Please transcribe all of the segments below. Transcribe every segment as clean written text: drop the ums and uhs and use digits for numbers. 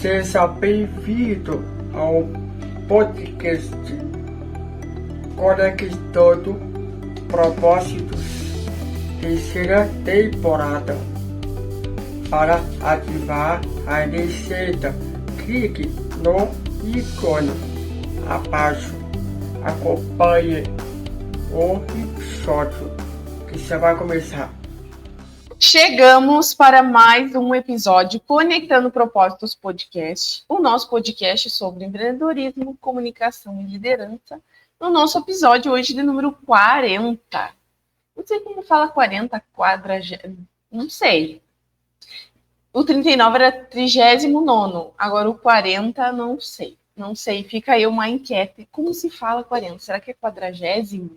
Seja bem-vindo ao podcast Conectando Propósitos, terceira temporada. Para ativar a receita, clique no ícone abaixo. Acompanhe o episódio que já vai começar. Chegamos para mais um episódio Conectando Propósitos Podcast, o nosso podcast sobre empreendedorismo, comunicação e liderança. No nosso episódio hoje de número 40. Não sei como fala 40, não sei. O 39 era 39º, agora o 40 não sei. Não sei, fica aí uma enquete. Como se fala 40? Será que é 40º?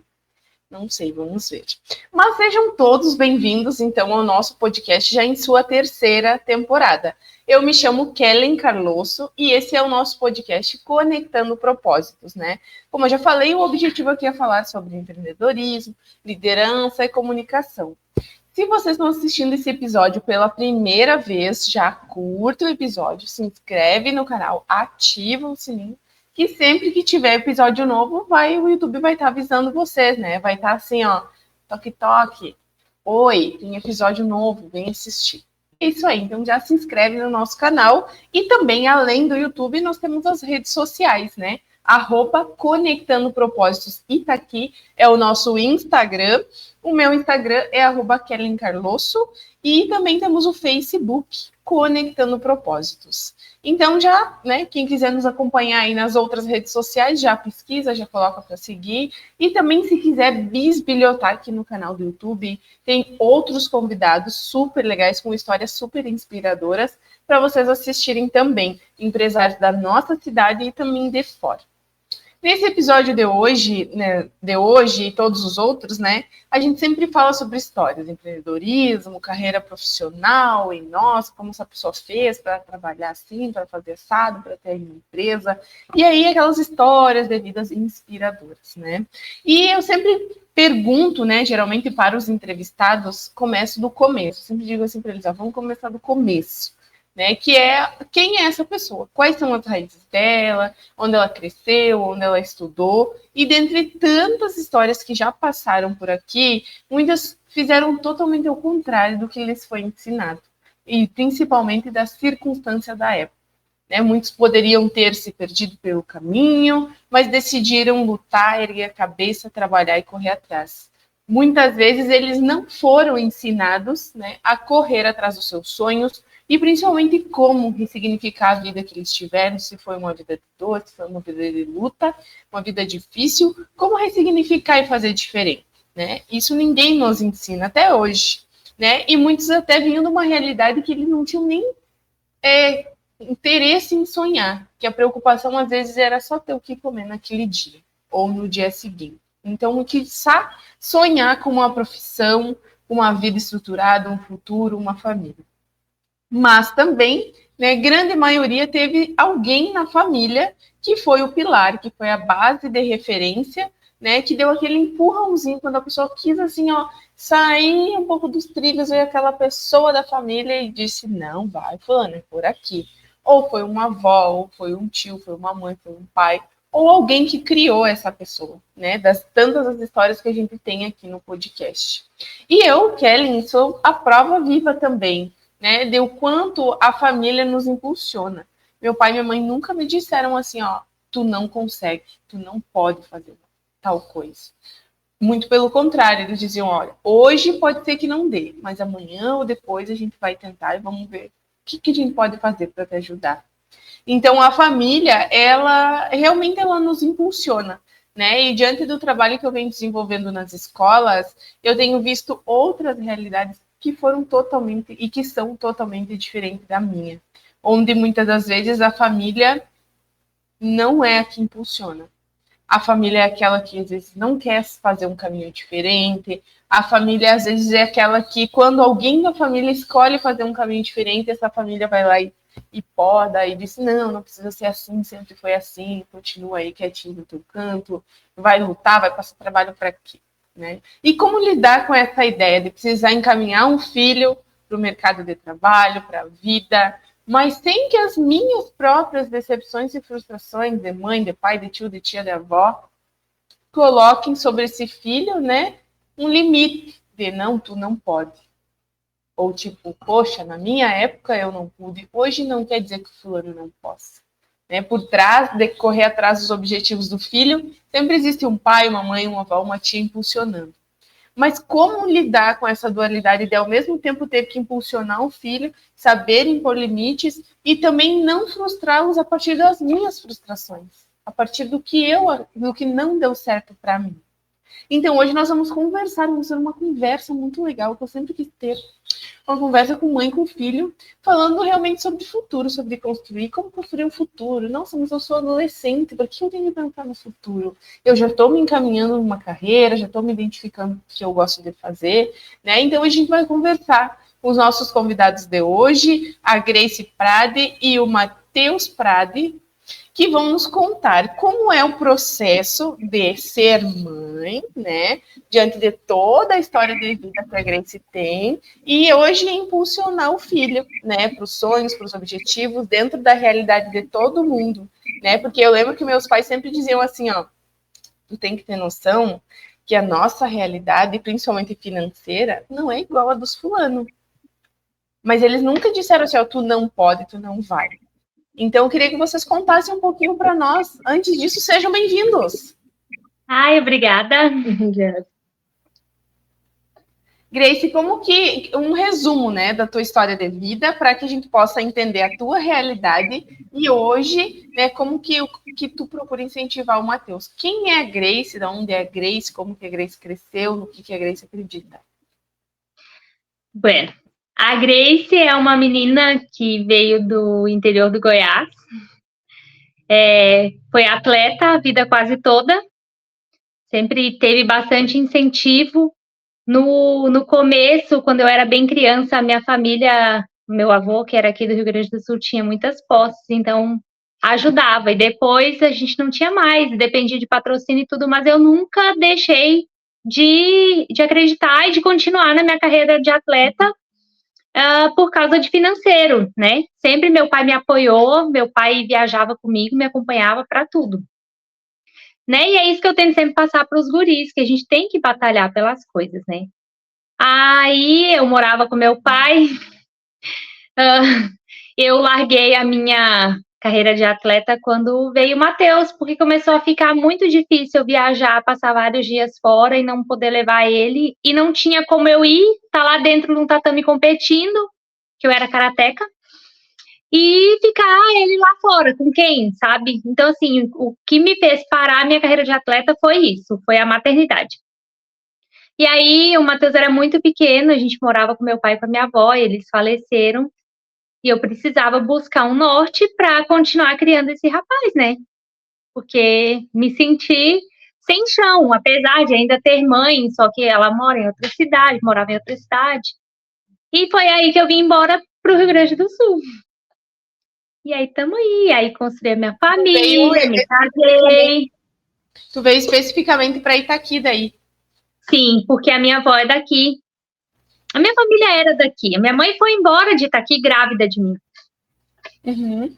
Não sei, vamos ver. Mas sejam todos bem-vindos, então, ao nosso podcast, já em sua terceira temporada. Eu me chamo Kellen Carlosso e esse é o nosso podcast Conectando Propósitos, né? Como eu já falei, o objetivo aqui é falar sobre empreendedorismo, liderança e comunicação. Se vocês estão assistindo esse episódio pela primeira vez, já curta o episódio, se inscreve no canal, ativa o sininho, que sempre que tiver episódio novo, o YouTube vai estar avisando vocês, né? Vai estar assim, ó, toque. Oi, tem episódio novo, vem assistir. É isso aí, então já se inscreve no nosso canal. E também, além do YouTube, nós temos as redes sociais, né? @Conectando Propósitos Itaqui é o nosso Instagram. O meu Instagram é @Kellen Carlosso. E também temos o Facebook, Conectando Propósitos. Então já, né, quem quiser nos acompanhar aí nas outras redes sociais, já pesquisa, já coloca para seguir. E também se quiser bisbilhotar aqui no canal do YouTube, tem outros convidados super legais, com histórias super inspiradoras, para vocês assistirem também, empresários da nossa cidade e também de fora. Nesse episódio de hoje e todos os outros, né, a gente sempre fala sobre histórias, empreendedorismo, carreira profissional, e nós, como essa pessoa fez para trabalhar assim, para fazer assado, para ter uma empresa, e aí aquelas histórias de vidas inspiradoras, né? E eu sempre pergunto, né, geralmente para os entrevistados, começo do começo, eu sempre digo assim para eles, vamos começar do começo. Né, que é quem é essa pessoa, quais são as raízes dela, onde ela cresceu, onde ela estudou, e dentre tantas histórias que já passaram por aqui, muitas fizeram totalmente o contrário do que lhes foi ensinado, e principalmente da circunstância da época. Né? Muitos poderiam ter se perdido pelo caminho, mas decidiram lutar, erguer a cabeça, trabalhar e correr atrás. Muitas vezes eles não foram ensinados, né, a correr atrás dos seus sonhos, e principalmente como ressignificar a vida que eles tiveram, se foi uma vida de dor, se foi uma vida de luta, uma vida difícil, como ressignificar e fazer diferente, né? Isso ninguém nos ensina até hoje, né? E muitos até vinham de uma realidade que eles não tinham nem interesse em sonhar, que a preocupação às vezes era só ter o que comer naquele dia, ou no dia seguinte. Então, o que sonhar com uma profissão, uma vida estruturada, um futuro, uma família. Mas também, né, grande maioria teve alguém na família que foi o pilar, que foi a base de referência, né, que deu aquele empurrãozinho quando a pessoa quis assim, ó, sair um pouco dos trilhos, veio aquela pessoa da família e disse, não, vai, fulano, é por aqui. Ou foi uma avó, ou foi um tio, foi uma mãe, foi um pai, ou alguém que criou essa pessoa, né, das tantas as histórias que a gente tem aqui no podcast. E eu, Kellen, sou a prova viva também, né, de o quanto a família nos impulsiona. Meu pai e minha mãe nunca me disseram assim, ó, tu não consegue, tu não pode fazer tal coisa. Muito pelo contrário, eles diziam, olha, hoje pode ser que não dê, mas amanhã ou depois a gente vai tentar e vamos ver o que a gente pode fazer para te ajudar. Então, a família, ela realmente ela nos impulsiona, né? E diante do trabalho que eu venho desenvolvendo nas escolas, eu tenho visto outras realidades que foram totalmente e que são totalmente diferentes da minha, onde muitas das vezes a família não é a que impulsiona. A família é aquela que às vezes não quer fazer um caminho diferente. A família às vezes é aquela que quando alguém da família escolhe fazer um caminho diferente, essa família vai lá e poda e diz, não precisa ser assim, sempre foi assim, continua aí quietinho no teu canto, vai lutar, vai passar trabalho para quê? Né? E como lidar com essa ideia de precisar encaminhar um filho para o mercado de trabalho, para a vida, mas sem que as minhas próprias decepções e frustrações de mãe, de pai, de tio, de tia, de avó, coloquem sobre esse filho, né, um limite de não, tu não pode. Ou tipo, poxa, na minha época eu não pude, hoje não quer dizer que o fulano não possa. Né? Por trás de correr atrás dos objetivos do filho, sempre existe um pai, uma mãe, uma avó, uma tia impulsionando. Mas como lidar com essa dualidade de ao mesmo tempo ter que impulsionar o filho, saber impor limites e também não frustrá-los a partir das minhas frustrações, a partir do que não deu certo para mim. Então hoje nós vamos conversar, vamos ter uma conversa muito legal que eu sempre quis ter, uma conversa com mãe, com filho, falando realmente sobre o futuro, sobre construir, como construir um futuro. Nossa, mas eu sou adolescente, por que eu tenho que pensar no futuro? Eu já estou me encaminhando numa carreira, já estou me identificando o que eu gosto de fazer, né? Então a gente vai conversar com os nossos convidados de hoje, a Grace Prade e o Matheus Prade, que vão nos contar como é o processo de ser mãe, né? Diante de toda a história de vida que a Grace tem, e hoje impulsionar o filho, né? Para os sonhos, para os objetivos, dentro da realidade de todo mundo, né? Porque eu lembro que meus pais sempre diziam assim, ó, tu tem que ter noção que a nossa realidade, principalmente financeira, não é igual a dos fulano. Mas eles nunca disseram assim, ó, tu não pode, tu não vai. Então, eu queria que vocês contassem um pouquinho para nós. Antes disso, sejam bem-vindos. Ai, obrigada. Grace, como que um resumo, né, da tua história de vida para que a gente possa entender a tua realidade e hoje, né, como que tu procura incentivar o Matheus? Quem é a Grace? De onde é a Grace? Como que a Grace cresceu? No que a Grace acredita? Bueno, a Grace é uma menina que veio do interior do Goiás. Foi atleta a vida quase toda. Sempre teve bastante incentivo. No começo, quando eu era bem criança, a minha família, meu avô, que era aqui do Rio Grande do Sul, tinha muitas posses, então ajudava. E depois a gente não tinha mais, dependia de patrocínio e tudo, mas eu nunca deixei de acreditar e de continuar na minha carreira de atleta por causa de financeiro, né? Sempre meu pai me apoiou, meu pai viajava comigo, me acompanhava para tudo. Né? E é isso que eu tento sempre passar para os guris, que a gente tem que batalhar pelas coisas, né? Aí eu morava com meu pai, eu larguei a minha carreira de atleta quando veio o Matheus, porque começou a ficar muito difícil eu viajar, passar vários dias fora e não poder levar ele, e não tinha como eu ir, tá lá dentro de um tatame competindo, que eu era karateca, e ficar ele lá fora, com quem, sabe? Então, assim, o que me fez parar a minha carreira de atleta foi isso, foi a maternidade. E aí, o Matheus era muito pequeno, a gente morava com meu pai e com a minha avó, eles faleceram, e eu precisava buscar um norte para continuar criando esse rapaz, né? Porque me senti sem chão, apesar de ainda ter mãe, só que ela mora em outra cidade, morava em outra cidade. E foi aí que eu vim embora pro Rio Grande do Sul. E aí estamos aí construí a minha família, me casei. Tu veio especificamente para Itaqui daí? Sim, porque a minha avó é daqui. A minha família era daqui. A minha mãe foi embora de Itaqui grávida de mim. Uhum.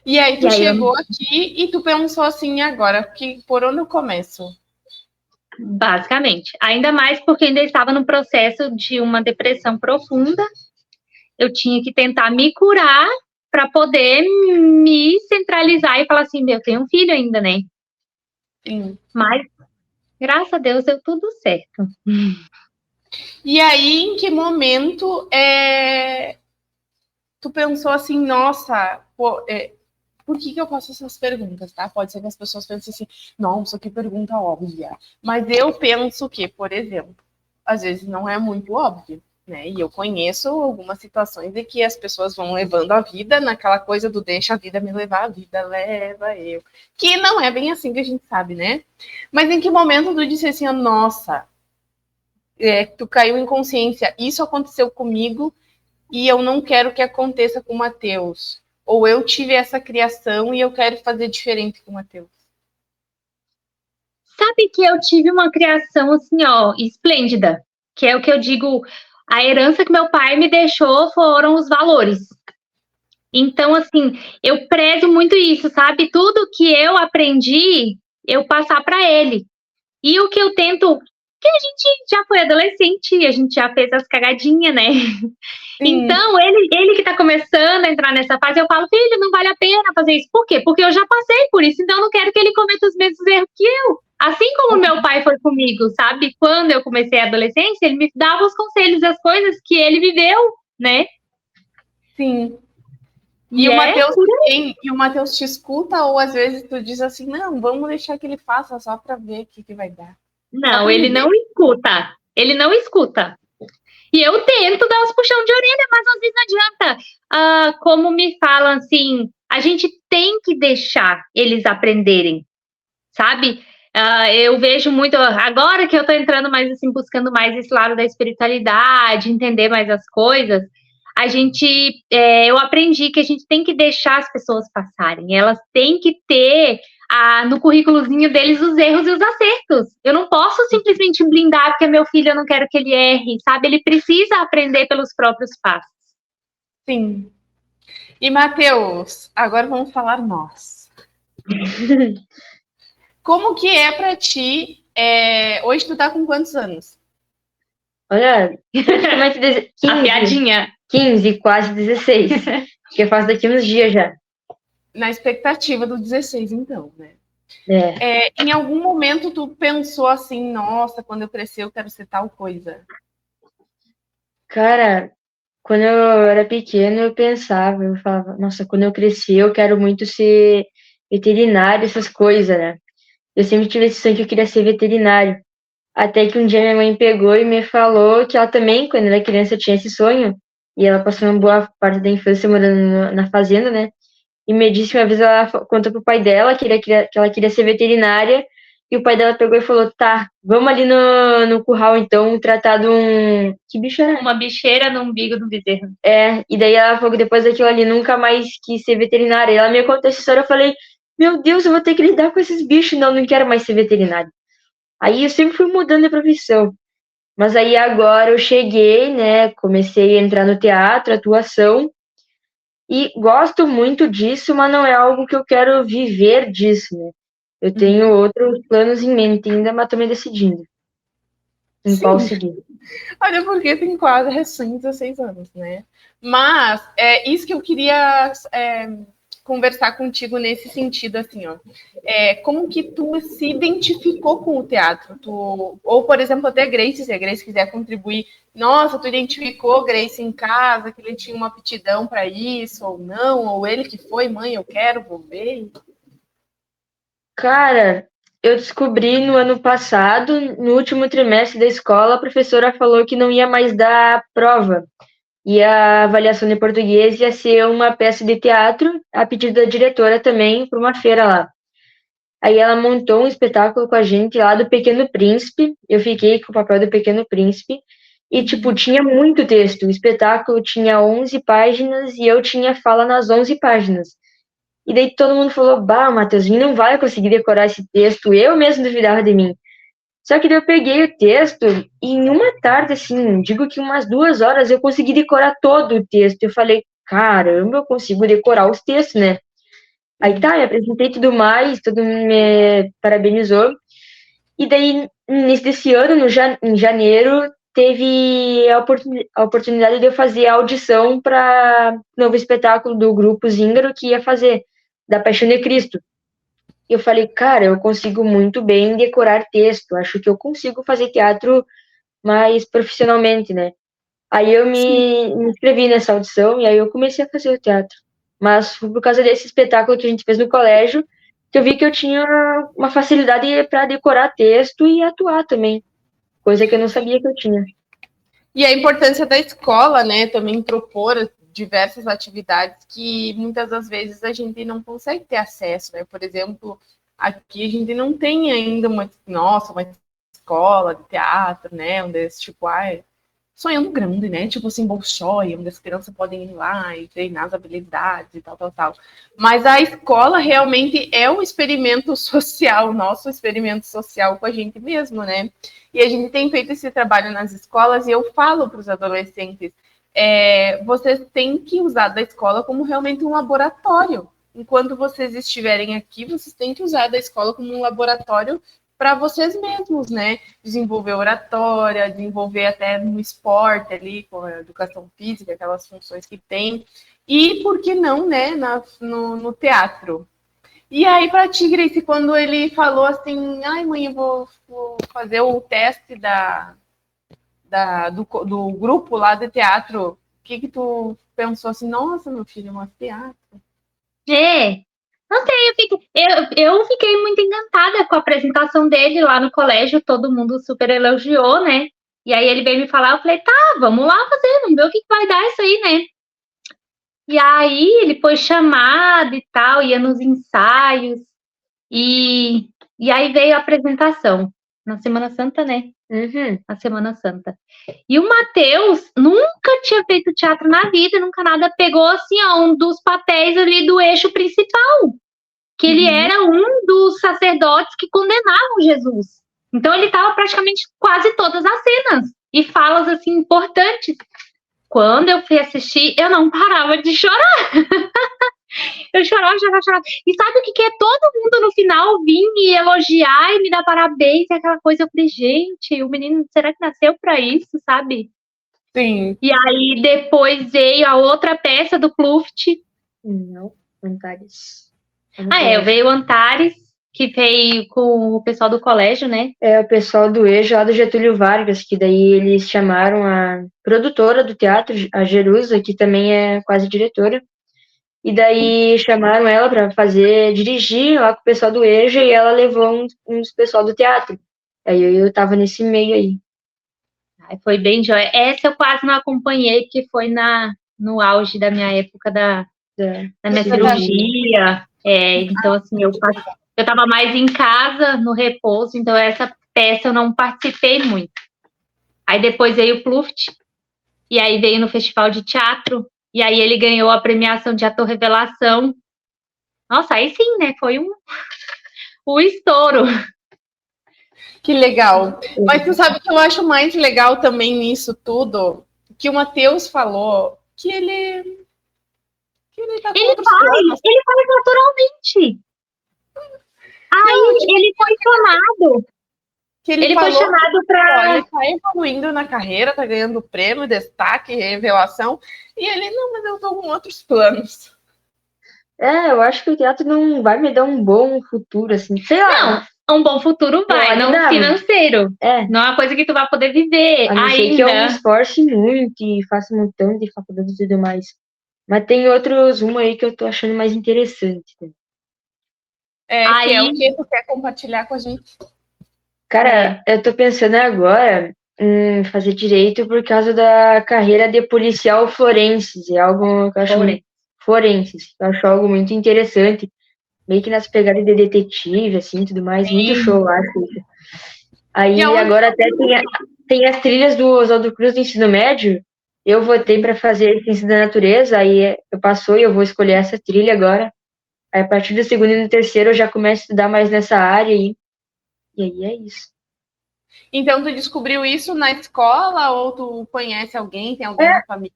E aí tu chegou aqui e tu pensou assim, agora, por onde eu começo? Basicamente. Ainda mais porque ainda estava no processo de uma depressão profunda. Eu tinha que tentar me curar para poder me centralizar e falar assim, eu tenho um filho ainda, né? Sim. Mas, graças a Deus, deu tudo certo. E aí, em que momento tu pensou assim, nossa, por que eu faço essas perguntas, tá? Pode ser que as pessoas pensem assim, nossa, que pergunta óbvia. Mas eu penso que, por exemplo, às vezes não é muito óbvio, né? E eu conheço algumas situações em que as pessoas vão levando a vida naquela coisa do deixa a vida me levar, a vida leva eu. Que não é bem assim que a gente sabe, né? Mas em que momento tu disse assim, nossa, tu caiu em consciência, isso aconteceu comigo e eu não quero que aconteça com o Matheus. Ou eu tive essa criação e eu quero fazer diferente com o Matheus. Sabe que eu tive uma criação assim, ó, esplêndida. Que é o que eu digo, a herança que meu pai me deixou foram os valores. Então, assim, eu prezo muito isso, sabe? Tudo que eu aprendi, eu passar para ele. E o que eu tento, que a gente já foi adolescente, a gente já fez as cagadinhas, né? Sim, Então, ele que tá começando a entrar nessa fase, eu falo, filho, não vale a pena fazer isso. Por quê? Porque eu já passei por isso, então eu não quero que ele cometa os mesmos erros que eu. Assim como meu pai foi comigo, sabe? Quando eu comecei a adolescência, ele me dava os conselhos, as coisas que ele viveu, né? sim. E é E o Matheus te escuta, ou às vezes tu diz assim, não, vamos deixar que ele faça só para ver o que vai dar. Só Não, para ele ele ver. não escuta. Ele não escuta. E eu tento dar uns puxão de orelha, mas às vezes não adianta. Como me falam assim, a gente tem que deixar eles aprenderem, sabe? Eu vejo muito, agora que eu tô entrando mais assim, buscando mais esse lado da espiritualidade, entender mais as coisas, eu aprendi que a gente tem que deixar as pessoas passarem, elas têm que ter no currículozinho deles os erros e os acertos. Eu não posso simplesmente blindar porque meu filho eu não quero que ele erre, sabe? Ele precisa aprender pelos próprios passos. Sim. E Matheus, agora vamos falar nós. Como que é para ti? Hoje tu tá com quantos anos? Olha, praticamente A 15, piadinha. 15, quase 16. Que eu faço daqui uns dias já. Na expectativa do 16, então, né? É. Em algum momento tu pensou assim, nossa, quando eu crescer eu quero ser tal coisa? Cara, quando eu era pequeno, eu falava, nossa, quando eu crescer, eu quero muito ser veterinário, essas coisas, né? Eu sempre tive esse sonho que eu queria ser veterinário. Até que um dia minha mãe pegou e me falou que ela também, quando era criança, tinha esse sonho. E ela passou uma boa parte da infância morando na fazenda, né? E me disse uma vez, ela contou pro pai dela que ela queria ser veterinária. E o pai dela pegou e falou, tá, vamos ali no curral então, tratar de um... Que bicho era? Uma bicheira no umbigo do bezerro. E daí ela falou que depois daquilo ali nunca mais quis ser veterinária. E ela me contou essa história, eu falei, meu Deus, eu vou ter que lidar com esses bichos, não quero mais ser veterinária. Aí eu sempre fui mudando de profissão. Mas aí agora eu cheguei, né, comecei a entrar no teatro, atuação, e gosto muito disso, mas não é algo que eu quero viver disso, né? Eu tenho outros planos em mente ainda, mas tô me decidindo em qual Sim. seguir. Olha, porque tem quase recém 16 anos, né? Mas é isso que eu queria conversar contigo nesse sentido, assim, ó. Como que tu se identificou com o teatro? Ou, por exemplo, até Grace, se a Grace quiser contribuir, nossa, tu identificou Grace em casa, que ele tinha uma aptidão para isso, ou não, ou ele que foi, mãe, eu quero, vou ver. Cara, eu descobri no ano passado, no último trimestre da escola, a professora falou que não ia mais dar prova. E a avaliação de português ia ser uma peça de teatro, a pedido da diretora também, para uma feira lá. Aí ela montou um espetáculo com a gente lá do Pequeno Príncipe. Eu fiquei com o papel do Pequeno Príncipe. E, tipo, tinha muito texto. O espetáculo tinha 11 páginas e eu tinha fala nas 11 páginas. E daí todo mundo falou, bah, Matheusinho não vai conseguir decorar esse texto. Eu mesmo duvidava de mim. Só que daí eu peguei o texto e em uma tarde, assim, digo que umas 2 horas eu consegui decorar todo o texto. Eu falei, caramba, eu consigo decorar os textos, né? Aí tá, me apresentei tudo mais, todo mundo me parabenizou. E daí, no início desse ano, em janeiro, teve a oportunidade de eu fazer a audição para novo espetáculo do grupo Zíngaro que ia fazer, da Paixão de Cristo. E eu falei, cara, eu consigo muito bem decorar texto, acho que eu consigo fazer teatro mais profissionalmente, né? Aí eu me inscrevi nessa audição e aí eu comecei a fazer o teatro. Mas foi por causa desse espetáculo que a gente fez no colégio que eu vi que eu tinha uma facilidade para decorar texto e atuar também, coisa que eu não sabia que eu tinha. E a importância da escola, né, também propor diversas atividades que muitas das vezes a gente não consegue ter acesso, né? Por exemplo, aqui a gente não tem ainda uma escola de teatro, né, onde tipo, sonhando grande, né? Tipo assim, Bolshoi, onde as crianças podem ir lá e treinar as habilidades e tal, tal, tal. Mas a escola realmente é um experimento social, nosso experimento social com a gente mesmo, né? E a gente tem feito esse trabalho nas escolas e eu falo para os adolescentes, vocês têm que usar da escola como realmente um laboratório. Enquanto vocês estiverem aqui, vocês têm que usar da escola como um laboratório para vocês mesmos, né? Desenvolver oratória, desenvolver até no esporte ali, com a educação física, aquelas funções que tem. E, por que não, né, no teatro? E aí, para ti, Grace, quando ele falou assim, ai, mãe, eu vou fazer o teste do grupo lá de teatro, o que tu pensou assim, nossa, meu filho, mas teatro? Não sei, eu fiquei muito encantada com a apresentação dele lá no colégio, todo mundo super elogiou, né? E aí ele veio me falar, eu falei, tá, vamos lá fazer, vamos ver o que vai dar isso aí, né? E aí ele foi chamado e tal, ia nos ensaios, e aí veio a apresentação, na Semana Santa, né? Na Semana Santa. E o Matheus nunca tinha feito teatro na vida, nunca nada, pegou assim, ó, um dos papéis ali do eixo principal, que ele era um dos sacerdotes que condenavam Jesus. Então ele estava praticamente quase todas as cenas e falas assim importantes. Quando eu fui assistir, eu não parava de chorar. Eu chorava. E sabe o que é? Todo mundo no final vir me elogiar e me dar parabéns, e aquela coisa. Eu falei, gente, o menino, será que nasceu para isso, sabe? Sim. E aí depois veio a outra peça do Pluft. Não, Antares. Veio o Antares, que veio com o pessoal do colégio, né? É o pessoal do EJA lá do Getúlio Vargas, que daí eles chamaram a produtora do teatro, a Jerusa, que também é quase diretora. E daí chamaram ela para dirigir lá com o pessoal do EJA, e ela levou uns pessoal do teatro. Aí eu tava nesse meio aí. Foi bem joia. Essa eu quase não acompanhei, porque foi no auge da minha época da minha cirurgia. Então, assim, eu estava mais em casa, no repouso, então essa peça eu não participei muito. Aí depois veio o Pluft, e aí veio no Festival de Teatro, e aí ele ganhou a premiação de ator revelação. Nossa, aí sim, né? Foi um estouro. Que legal. Mas tu sabe que eu acho mais legal também nisso tudo, que o Matheus falou que ele tá com outros planos. Ele faz naturalmente. Aí ele foi chamado. Ele foi chamado para. Ele tá evoluindo na carreira, tá ganhando prêmio, destaque, revelação, e ele, não, mas eu tô com outros planos. Eu acho que o teatro não vai me dar um bom futuro, assim, sei lá. Não, um bom futuro vai, não financeiro. Não é uma coisa que tu vai poder viver a não ser que eu me esforce muito e faça um montão de faculdade e tudo mais. Mas tem outros, aí que eu tô achando mais interessante. Que é o que tu quer compartilhar com a gente? Cara, eu tô pensando agora em fazer direito por causa da carreira de policial forenses. É algo que eu acho forenses. Eu acho algo muito interessante. Meio que nas pegadas de detetive, assim, tudo mais. Muito show, eu acho isso. Aí agora até tem as trilhas do Oswaldo Cruz do ensino médio. Eu votei para fazer Ciência da Natureza, aí eu passou e eu vou escolher essa trilha agora. Aí a partir do segundo e do terceiro eu já começo a estudar mais nessa área aí. E aí é isso. Então, tu descobriu isso na escola ou tu conhece alguém, tem alguém na família?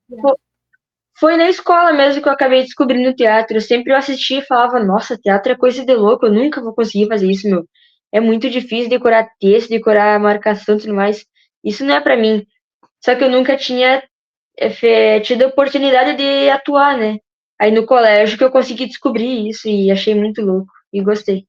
Foi na escola mesmo que eu acabei descobrindo o teatro. Eu sempre assistia e falava, nossa, teatro é coisa de louco, eu nunca vou conseguir fazer isso, meu. É muito difícil decorar texto, decorar marcação e tudo mais. Isso não é pra mim. Só que eu nunca tinha tido a oportunidade de atuar, né? Aí no colégio que eu consegui descobrir isso e achei muito louco. E gostei.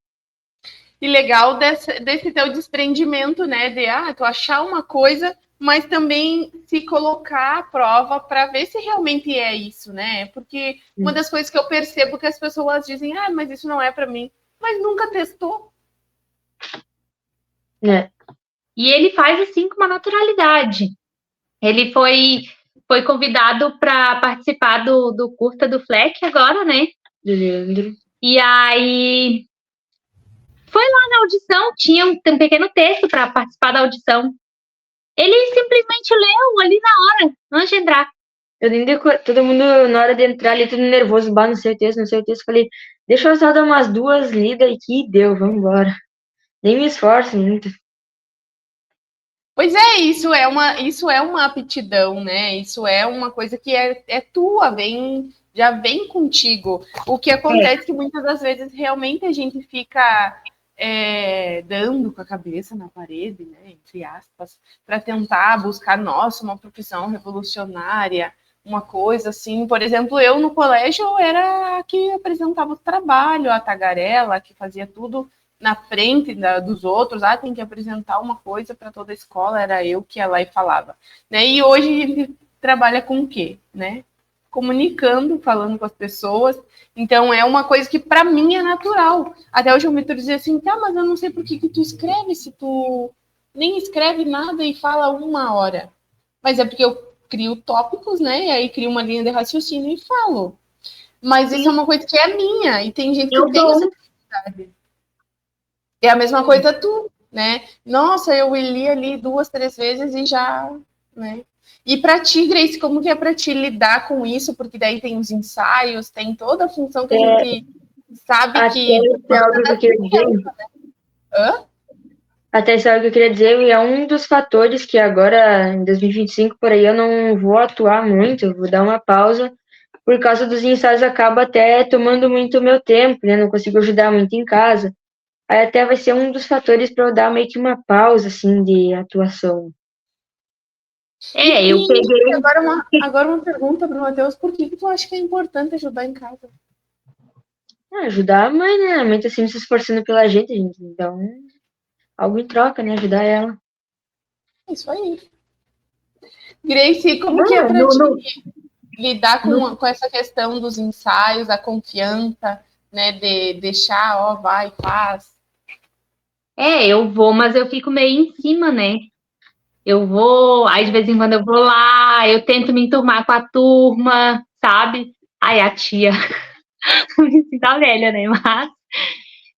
E legal desse teu desprendimento, né? De tu achar uma coisa, mas também se colocar à prova para ver se realmente é isso, né? Porque uma das coisas que eu percebo é que as pessoas dizem, mas isso não é para mim, mas nunca testou. E ele faz assim com uma naturalidade. Ele foi convidado para participar do curta do Fleck agora, né? Do Leandro. E aí foi lá na audição, tinha um pequeno texto para participar da audição. Ele simplesmente leu ali na hora, antes de entrar. Eu nem todo mundo, na hora de entrar ali, tudo nervoso, não sei o texto, falei, deixa eu só dar umas 2 lidas aqui e deu, vamos embora. Nem me esforço muito. Pois é, isso é uma aptidão, né? Isso é uma coisa que é tua, já vem contigo. O que acontece é que muitas das vezes realmente a gente fica dando com a cabeça na parede, né? Entre aspas, para tentar buscar, nossa, uma profissão revolucionária, uma coisa assim. Por exemplo, eu no colégio eu era a que apresentava o trabalho, a tagarela, que fazia tudo na frente dos outros, tem que apresentar uma coisa para toda a escola, era eu que ia lá e falava. Né? E hoje a gente trabalha com o quê? Né? Comunicando, falando com as pessoas. Então é uma coisa que para mim é natural. Até hoje o Vitor dizia assim, tá, mas eu não sei por que tu escreve se tu nem escreve nada e fala 1 hora. Mas é porque eu crio tópicos, né? E aí crio uma linha de raciocínio e falo. Mas isso é uma coisa que é minha, e tem gente que tem essa dificuldade. É a mesma coisa tu, né? Nossa, eu li ali 2, 3 vezes e já, né? E para ti, Grace, como que é para ti lidar com isso? Porque daí tem os ensaios, tem toda a função que a gente sabe que... Até algo que eu queria dizer. Hã? Até isso é algo que eu queria dizer, e é um dos fatores que agora, em 2025, por aí, eu não vou atuar muito, eu vou dar uma pausa, por causa dos ensaios acaba até tomando muito meu tempo, né? Não consigo ajudar muito em casa. Aí até vai ser um dos fatores para eu dar meio que uma pausa, assim, de atuação. Eu peguei... Agora uma pergunta para o Matheus, por que tu acha que é importante ajudar em casa? Ajudar a mãe, né? A mãe tá sempre se esforçando pela gente, então algo em troca, né? Ajudar ela. Isso aí. Grace, como que é para ti lidar com essa questão dos ensaios, a confiança, né? De deixar, vai, faz. Eu vou, mas eu fico meio em cima, né? Eu vou, aí de vez em quando eu vou lá, eu tento me enturmar com a turma, sabe? Ai, a tia, tá velha, né?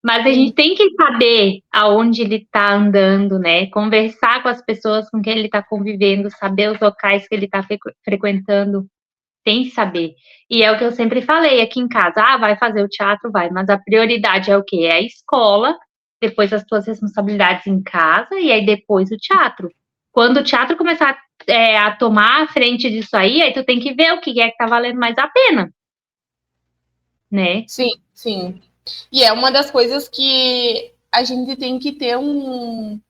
Mas a gente tem que saber aonde ele tá andando, né? Conversar com as pessoas com quem ele tá convivendo, saber os locais que ele tá frequentando, tem que saber. E é o que eu sempre falei aqui em casa, vai fazer o teatro, vai, mas a prioridade é o quê? É a escola, depois as tuas responsabilidades em casa e aí depois o teatro. Quando o teatro começar a tomar a frente disso aí tu tem que ver o que é que tá valendo mais a pena, né? Sim, sim. E é uma das coisas que a gente tem que ter um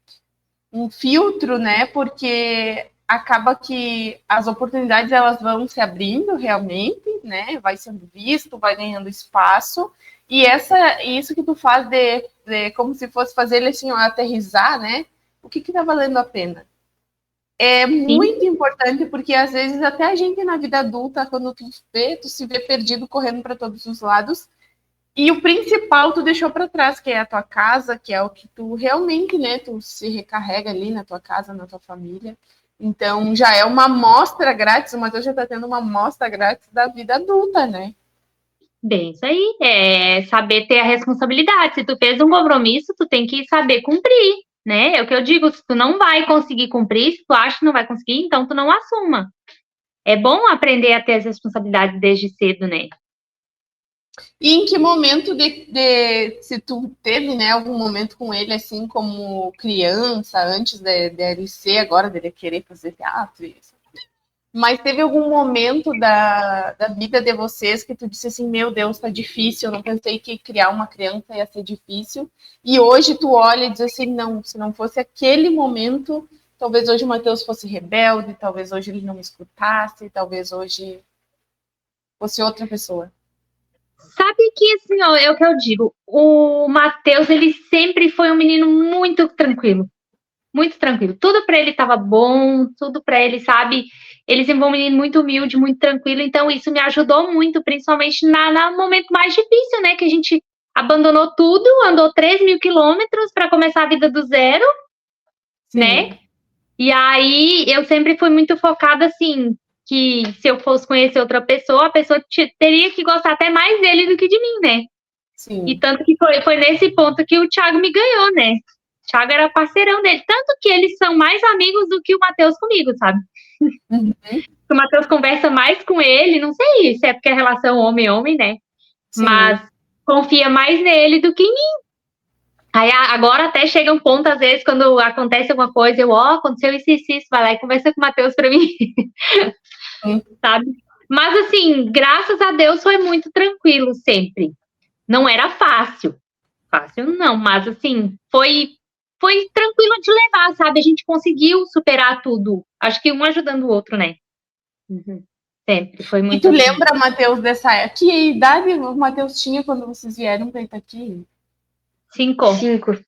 filtro, né? Porque acaba que as oportunidades elas vão se abrindo realmente, né? Vai sendo visto, vai ganhando espaço. E isso que tu faz de como se fosse fazer ele assim, aterrissar, né? O que tá valendo a pena? É muito importante, porque às vezes até a gente na vida adulta, quando tu se vê perdido, correndo para todos os lados, e o principal tu deixou para trás, que é a tua casa, que é o que tu realmente, né, tu se recarrega ali na tua casa, na tua família. Então já é uma amostra grátis, mas eu já tá tendo uma amostra grátis da vida adulta, né? Bem, isso aí é saber ter a responsabilidade. Se tu fez um compromisso, tu tem que saber cumprir, né? É o que eu digo, se tu não vai conseguir cumprir, se tu acha que não vai conseguir, então tu não assuma. É bom aprender a ter as responsabilidades desde cedo, né? E em que momento se tu teve, né, algum momento com ele, assim, como criança, antes dele ser, agora dele querer fazer teatro, isso. Mas teve algum momento da vida de vocês que tu disse assim, meu Deus, tá difícil, eu não pensei que criar uma criança ia ser difícil. E hoje tu olha e diz assim, não, se não fosse aquele momento, talvez hoje o Matheus fosse rebelde, talvez hoje ele não me escutasse, talvez hoje fosse outra pessoa. Sabe que, assim, ó, é o que eu digo, o Matheus, ele sempre foi um menino muito tranquilo. Muito tranquilo. Tudo para ele estava bom, tudo para ele, sabe? Ele sempre foi um menino muito humilde, muito tranquilo, então isso me ajudou muito, principalmente no momento mais difícil, né? Que a gente abandonou tudo, andou 3.000 quilômetros para começar a vida do zero, né? E aí eu sempre fui muito focada, assim, que se eu fosse conhecer outra pessoa, a pessoa teria que gostar até mais dele do que de mim, né? Sim. E tanto que foi nesse ponto que o Thiago me ganhou, né? O Thiago era parceirão dele. Tanto que eles são mais amigos do que o Matheus comigo, sabe? Uhum. O Matheus conversa mais com ele, não sei se é porque é relação homem-homem, né? Sim. Mas confia mais nele do que em mim. Aí agora até chega um ponto, às vezes, quando acontece alguma coisa, aconteceu isso, vai lá e conversa com o Matheus pra mim, sabe? Mas assim, graças a Deus foi muito tranquilo sempre. Não era fácil não, mas assim, foi tranquilo de levar, sabe? A gente conseguiu superar tudo. Acho que um ajudando o outro, né? Uhum. Sempre, foi E muito tu assim. lembra, Matheus, dessa época? Que idade o Matheus tinha quando vocês vieram para Itaqui? 5. 5.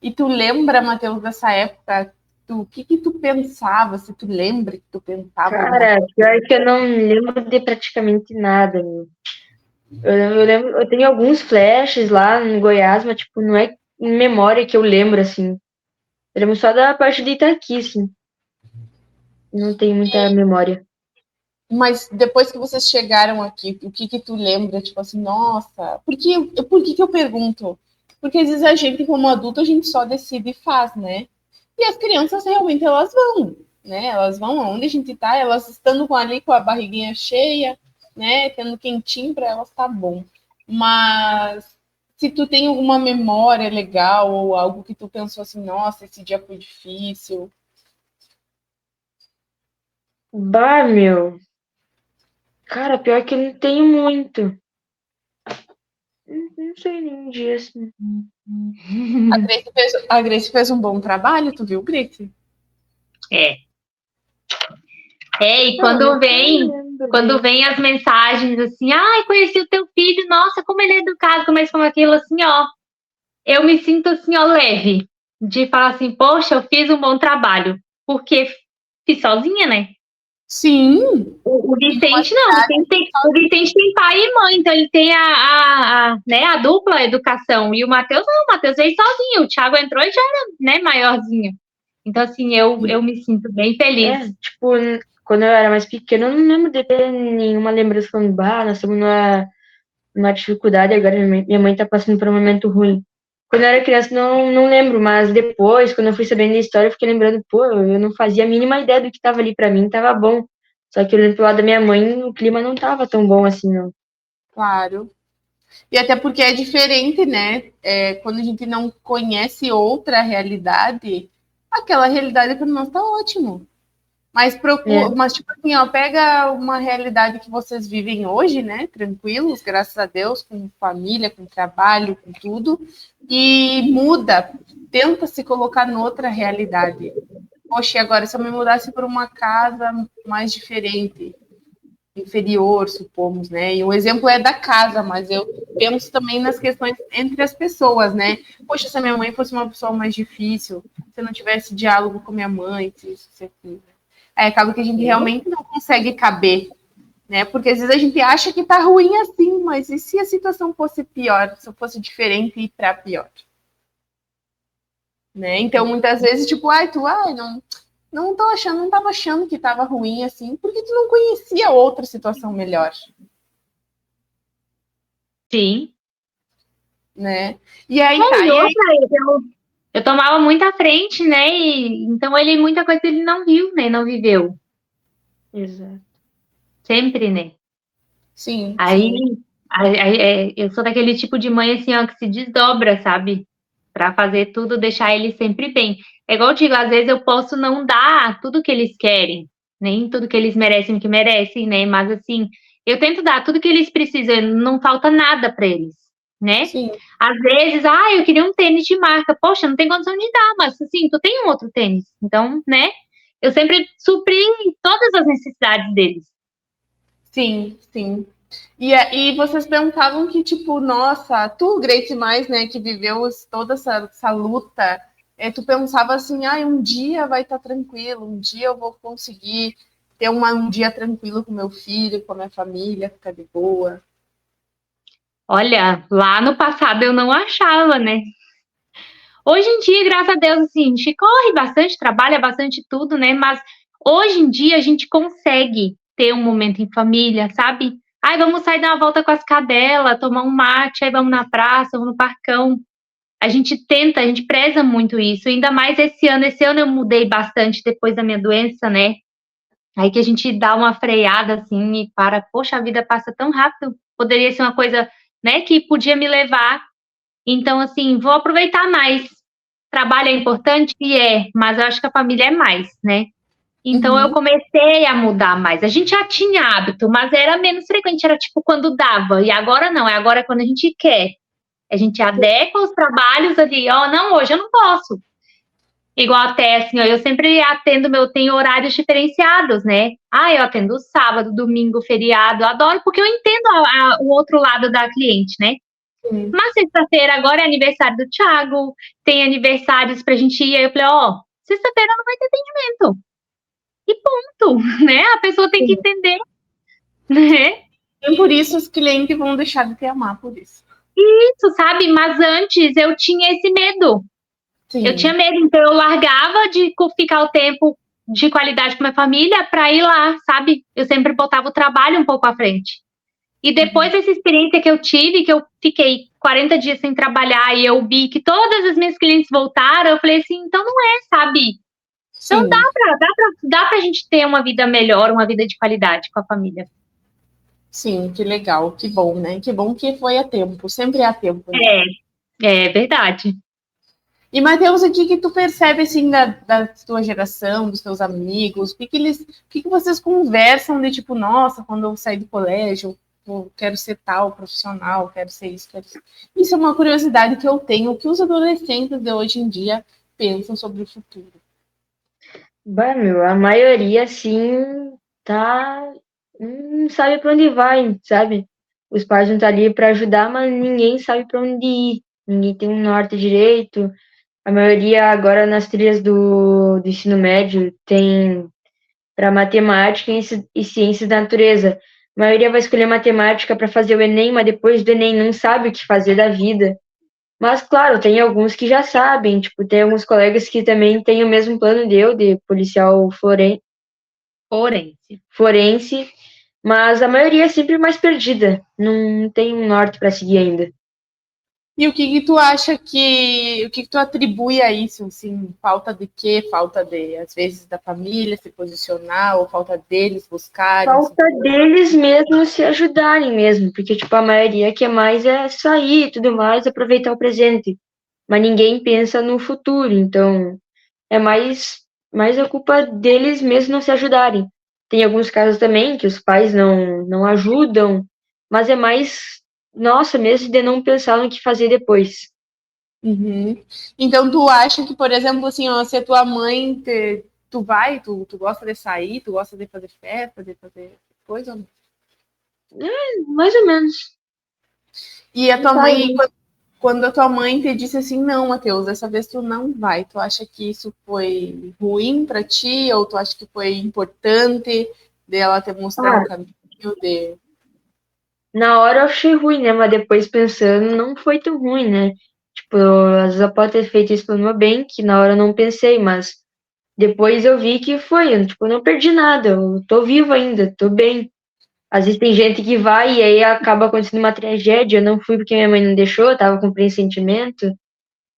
E tu lembra, Matheus, dessa época? O que tu pensava? Se tu lembra que tu pensava alguma Cara, coisa? pior que eu não lembro de praticamente nada, meu. Eu lembro, eu tenho alguns flashes lá em Goiás, mas, tipo, não é em memória que eu lembro, assim. Eu lembro só da parte de Itaqui, assim. Não tenho muita memória. Mas depois que vocês chegaram aqui, o que tu lembra? Tipo assim, nossa, por que eu pergunto? Porque às vezes a gente, como adulto, a gente só decide e faz, né? E as crianças realmente elas vão, né? Elas vão aonde a gente tá, elas estando ali com a barriguinha cheia, né? Tendo quentinho para elas tá bom. Mas se tu tem alguma memória legal ou algo que tu pensou assim, nossa, esse dia foi difícil. Bah, meu. Cara, pior que eu não tenho muito. Não sei nenhum dia, assim. A Grace fez um bom trabalho, tu viu, Grace? É. E Não, quando eu não lembro bem. vem as mensagens assim, ai, conheci o teu filho, nossa, como ele é educado, como como aquilo, assim, ó. Eu me sinto assim, ó, leve, de falar assim, poxa, eu fiz um bom trabalho, porque fiz sozinha, né? Sim. O Vicente não, o Vicente tem pai e mãe, então ele tem né, a dupla educação. E o Matheus não, o Matheus veio sozinho, o Thiago entrou e já era, né, maiorzinho. Então, assim, eu me sinto bem feliz. É, tipo, quando eu era mais pequena, eu não lembro de ter nenhuma lembrança falando, bah, nós estamos numa dificuldade, agora minha mãe tá passando por um momento ruim. Quando eu era criança, não lembro, mas depois, quando eu fui sabendo da história, eu fiquei lembrando, pô, eu não fazia a mínima ideia do que tava ali pra mim, tava bom. Só que olhando pro lado da minha mãe, o clima não tava tão bom assim, não. Claro. E até porque é diferente, né? Quando a gente não conhece outra realidade, aquela realidade para nós tá ótimo. Mas É. procura, mas tipo assim, ó, pega uma realidade que vocês vivem hoje, né? Tranquilos, graças a Deus, com família, com trabalho, com tudo, e muda, tenta se colocar noutra realidade. Poxa, e agora se eu me mudasse para uma casa mais diferente, inferior, supomos, né? E o exemplo é da casa, mas eu penso também nas questões entre as pessoas, né? Poxa, se a minha mãe fosse uma pessoa mais difícil, se eu não tivesse diálogo com minha mãe, se isso, se aquilo. Aí acaba que a gente realmente não consegue caber, né? Porque às vezes a gente acha que tá ruim assim, mas e se a situação fosse pior, se fosse diferente e para pior? Né? Então, muitas vezes, tipo, não tô achando, não tava achando que tava ruim assim, porque tu não conhecia outra situação melhor, Sim. né? E aí E outra, eu tomava muita frente, né? E, então ele, muita coisa ele não viu, né? Não viveu. Exato. Sempre, né? sim, Aí, sim. eu sou daquele tipo de mãe, assim, ó, que se desdobra, sabe? Pra fazer tudo, deixar eles sempre bem. É igual eu digo, às vezes eu posso não dar tudo que eles querem, nem tudo que eles merecem, que merecem, né? Mas, assim, eu tento dar tudo que eles precisam, não falta nada pra eles, né? Sim, Às vezes, eu queria um tênis de marca. Poxa, não tem condição de dar, mas, assim, tu tem um outro tênis. Então, né? Eu sempre supri todas as necessidades deles. sim, sim. E vocês pensavam que, tipo, nossa, tu, Grace, mais, né, que viveu toda essa luta, tu pensava assim, um dia vai estar tranquilo, um dia eu vou conseguir ter um dia tranquilo com meu filho, com a minha família, ficar de boa. Olha, lá no passado eu não achava, né? Hoje em dia, graças a Deus, assim, a gente corre bastante, trabalha bastante tudo, né? Mas hoje em dia a gente consegue ter um momento em família, sabe? Ai, vamos sair dar uma volta com as cadelas, tomar um mate, aí vamos na praça, vamos no parcão. A gente tenta, a gente preza muito isso, ainda mais esse ano. Esse ano eu mudei bastante depois da minha doença, né? Aí que a gente dá uma freada, assim, e para, poxa, a vida passa tão rápido. Poderia ser uma coisa, né, que podia me levar Então, assim, vou aproveitar mais. Trabalho é importante? Mas eu acho que a família é mais, né? Então eu Uhum. comecei a mudar mais. A gente já tinha hábito, mas era menos frequente, era tipo quando dava. E agora não, é agora quando a gente quer. A gente adequa os trabalhos ali, ó, não, hoje eu não posso. Igual até assim, ó, eu sempre tenho horários diferenciados, né? Eu atendo sábado, domingo, feriado, eu adoro, porque eu entendo o outro lado da cliente, né? Sim. Mas sexta-feira agora é aniversário do Thiago, tem aniversários pra gente ir, aí eu falei, ó, sexta-feira não vai ter atendimento. E ponto, né? A pessoa tem que Sim. entender, né? E por isso os clientes vão deixar de te amar por isso. Isso, sabe? Mas antes eu tinha esse medo. Eu tinha Sim. medo, então eu largava de ficar o tempo de qualidade com minha família para ir lá, sabe? Eu sempre botava o trabalho um pouco à frente. E depois dessa experiência que eu tive, que eu fiquei 40 dias sem trabalhar e eu vi que todas as minhas clientes voltaram, eu falei assim, então não é, sabe? Então Sim. dá pra gente ter uma vida melhor, uma vida de qualidade com a família. Sim, que legal, que bom, né? Que bom que foi a tempo, sempre é a tempo, né? É verdade. E, Matheus, o que que tu percebe, assim, da tua geração, dos teus amigos? O que que vocês conversam de, tipo, nossa, quando eu sair do colégio, eu quero ser tal profissional, quero ser isso, quero ser... Isso é uma curiosidade que eu tenho, o que os adolescentes de hoje em dia pensam sobre o futuro. Bah, meu, a maioria, assim, tá. Não sabe pra onde vai, sabe? Os pais vão estar ali pra ajudar, mas ninguém sabe pra onde ir. Ninguém tem um norte direito. A maioria, agora, nas trilhas do ensino médio, tem para matemática e ciências da natureza. A maioria vai escolher matemática para fazer o Enem, mas depois do Enem não sabe o que fazer da vida. Mas, claro, tem alguns que já sabem, tipo, tem alguns colegas que também têm o mesmo plano de eu, de policial Forense. forense, mas a maioria é sempre mais perdida, não tem um norte para seguir ainda. E o que que tu acha o que que tu atribui a isso, assim, falta de quê? Falta de, às vezes, da família se posicionar, ou falta deles buscarem se Falta deles mesmos se ajudarem mesmo, porque, tipo, a maioria quer mais é sair e tudo mais, aproveitar o presente, mas ninguém pensa no futuro, então é mais a culpa deles mesmos não se ajudarem. Tem alguns casos também que os pais não ajudam, mas é mais nossa mesmo de não pensar no que fazer depois. Uhum. Então, tu acha que, por exemplo, assim, ó, se a tua mãe tu gosta de sair, tu gosta de fazer festa, de fazer coisa? Ou não? Mais ou menos. E a tua Sai, mãe, quando a tua mãe te disse assim, não, Matheus, dessa vez tu não vai, tu acha que isso foi ruim pra ti, ou tu acha que foi importante dela te mostrar um ah, caminho de... na hora eu achei ruim, né? Mas depois pensando, não foi tão ruim, né? Tipo, às vezes eu posso ter feito isso pelo meu bem, que na hora eu não pensei, mas depois eu vi que foi, tipo, eu não perdi nada, eu tô vivo ainda, tô bem. Às vezes tem gente que vai e aí acaba acontecendo uma tragédia. Eu não fui porque minha mãe não deixou, eu tava com pressentimento.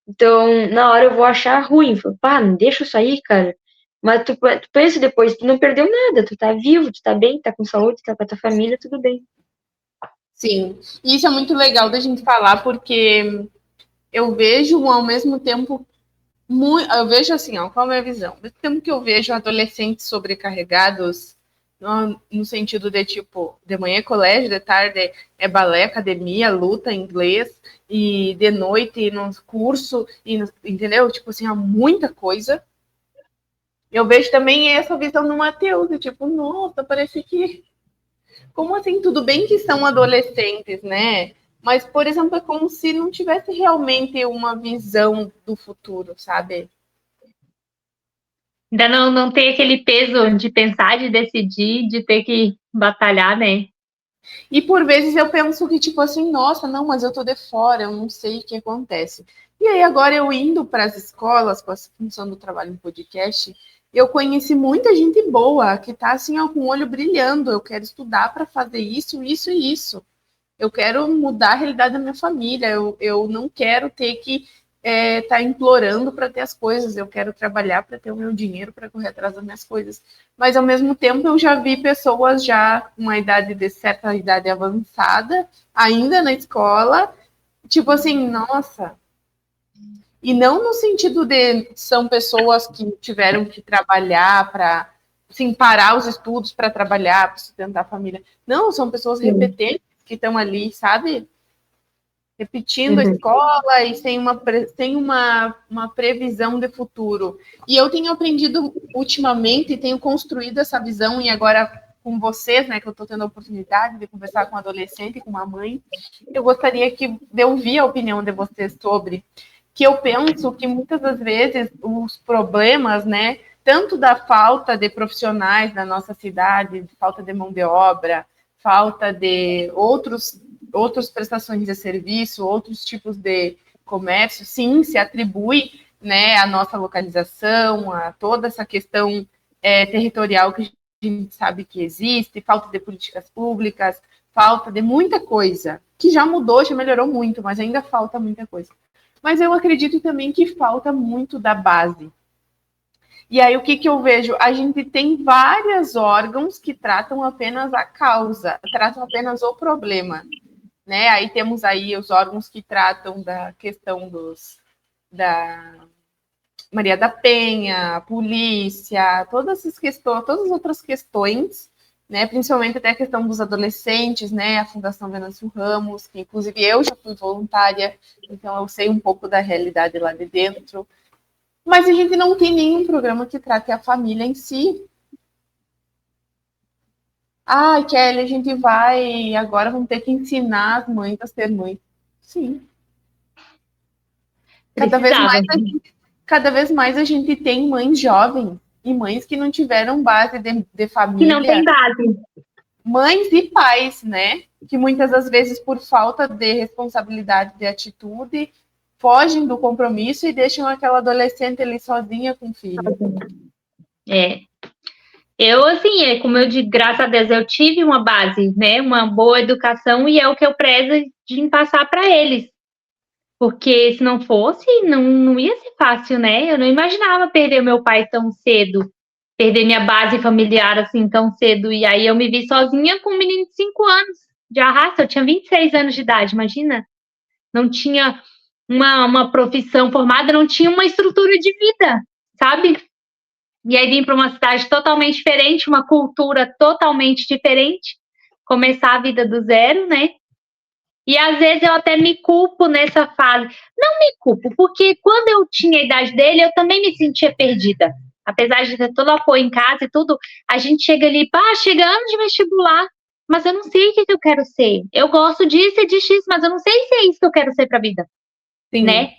Então, na hora eu vou achar ruim. Falo, pá, não deixa eu sair, cara. Mas tu pensa depois, tu não perdeu nada, tu tá vivo, tu tá bem, tá com saúde, tá com a tua família, tudo bem. Sim, e isso é muito legal da gente falar, porque eu vejo ao mesmo tempo eu vejo assim, ó, qual é a minha visão? Ao mesmo tempo que eu vejo adolescentes sobrecarregados, no sentido de tipo, de manhã é colégio, de tarde é balé, academia, luta, inglês, e de noite no curso, entendeu? Tipo assim, há muita coisa. Eu vejo também essa visão do Matheus, de tipo, nossa, parece que. Como assim? Tudo bem que são adolescentes, né? Mas, por exemplo, é como se não tivesse realmente uma visão do futuro, sabe? Ainda não tem aquele peso de pensar, de decidir, de ter que batalhar, né? E por vezes eu penso que, tipo assim, nossa, não, mas eu tô de fora, eu não sei o que acontece. E aí, agora eu indo para as escolas, com essa função do trabalho em podcast, eu conheci muita gente boa que tá assim, ó, com o olho brilhando. Eu quero estudar para fazer isso, isso e isso. Eu quero mudar a realidade da minha família. Eu não quero ter que tá implorando para ter as coisas. Eu quero trabalhar para ter o meu dinheiro para correr atrás das minhas coisas. Mas ao mesmo tempo eu já vi pessoas já com uma idade de certa idade avançada, ainda na escola, tipo assim, nossa. E não no sentido de são pessoas que tiveram que trabalhar para, assim, parar os estudos para trabalhar, para sustentar a família. Não, são pessoas repetentes que estão ali, sabe? Repetindo a escola e sem uma previsão de futuro. E eu tenho aprendido ultimamente e tenho construído essa visão, e agora com vocês, né, que eu estou tendo a oportunidade de conversar com um adolescente e com uma mãe, eu gostaria de ouvir a opinião de vocês sobre, que eu penso que muitas das vezes os problemas, né, tanto da falta de profissionais na nossa cidade, de falta de mão de obra, falta de outras prestações de serviço, outros tipos de comércio, sim, se atribui, né, à nossa localização, a toda essa questão territorial que a gente sabe que existe, falta de políticas públicas, falta de muita coisa, que já mudou, já melhorou muito, mas ainda falta muita coisa. Mas eu acredito também que falta muito da base. E aí, o que eu vejo? A gente tem vários órgãos que tratam apenas a causa, tratam apenas o problema, né? Aí temos aí os órgãos que tratam da questão da Maria da Penha, a polícia, todas essas questões, todas as outras questões, né? Principalmente até a questão dos adolescentes, né? A Fundação Venâncio Ramos, que inclusive eu já fui voluntária, então eu sei um pouco da realidade lá de dentro. Mas a gente não tem nenhum programa que trate a família em si. Ah, Kelly, a gente vai, agora vamos ter que ensinar as mães a ser mães. Sim. Cada vez mais a gente tem mães jovens e mães que não tiveram base de família. Que não tem base. Mães e pais, né? Que muitas das vezes, por falta de responsabilidade, de atitude, fogem do compromisso e deixam aquela adolescente ali sozinha com o filho. Eu, assim, como eu digo, graças a Deus, eu tive uma base, né? Uma boa educação, e é o que eu prezo de passar para eles. Porque se não fosse, não ia ser fácil, né? Eu não imaginava perder meu pai tão cedo, perder minha base familiar assim tão cedo. E aí eu me vi sozinha com um menino de 5 anos de arrasto. Eu tinha 26 anos de idade, imagina? Não tinha uma profissão formada, não tinha uma estrutura de vida, sabe? E aí vim para uma cidade totalmente diferente, uma cultura totalmente diferente, começar a vida do zero, né? E às vezes eu até me culpo nessa fase. Não me culpo, porque quando eu tinha a idade dele, eu também me sentia perdida. Apesar de ter todo o apoio em casa e tudo, a gente chega ali, chega ano de vestibular, mas eu não sei o que eu quero ser. Eu gosto disso e de X, mas eu não sei se é isso que eu quero ser para a vida. Sim. Né?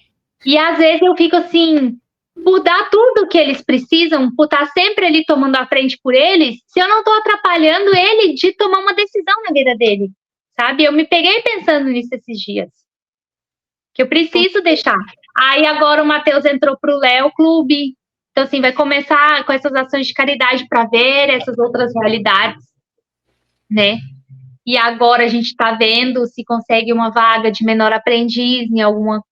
E às vezes eu fico assim, por dar tudo o que eles precisam, por estar sempre ali tomando a frente por eles, se eu não estou atrapalhando ele de tomar uma decisão na vida dele. Sabe? Eu me peguei pensando nisso esses dias. Que eu preciso deixar. Aí agora o Matheus entrou para o Léo Clube. Então, assim, vai começar com essas ações de caridade para ver essas outras realidades, né? E agora a gente está vendo se consegue uma vaga de menor aprendiz em alguma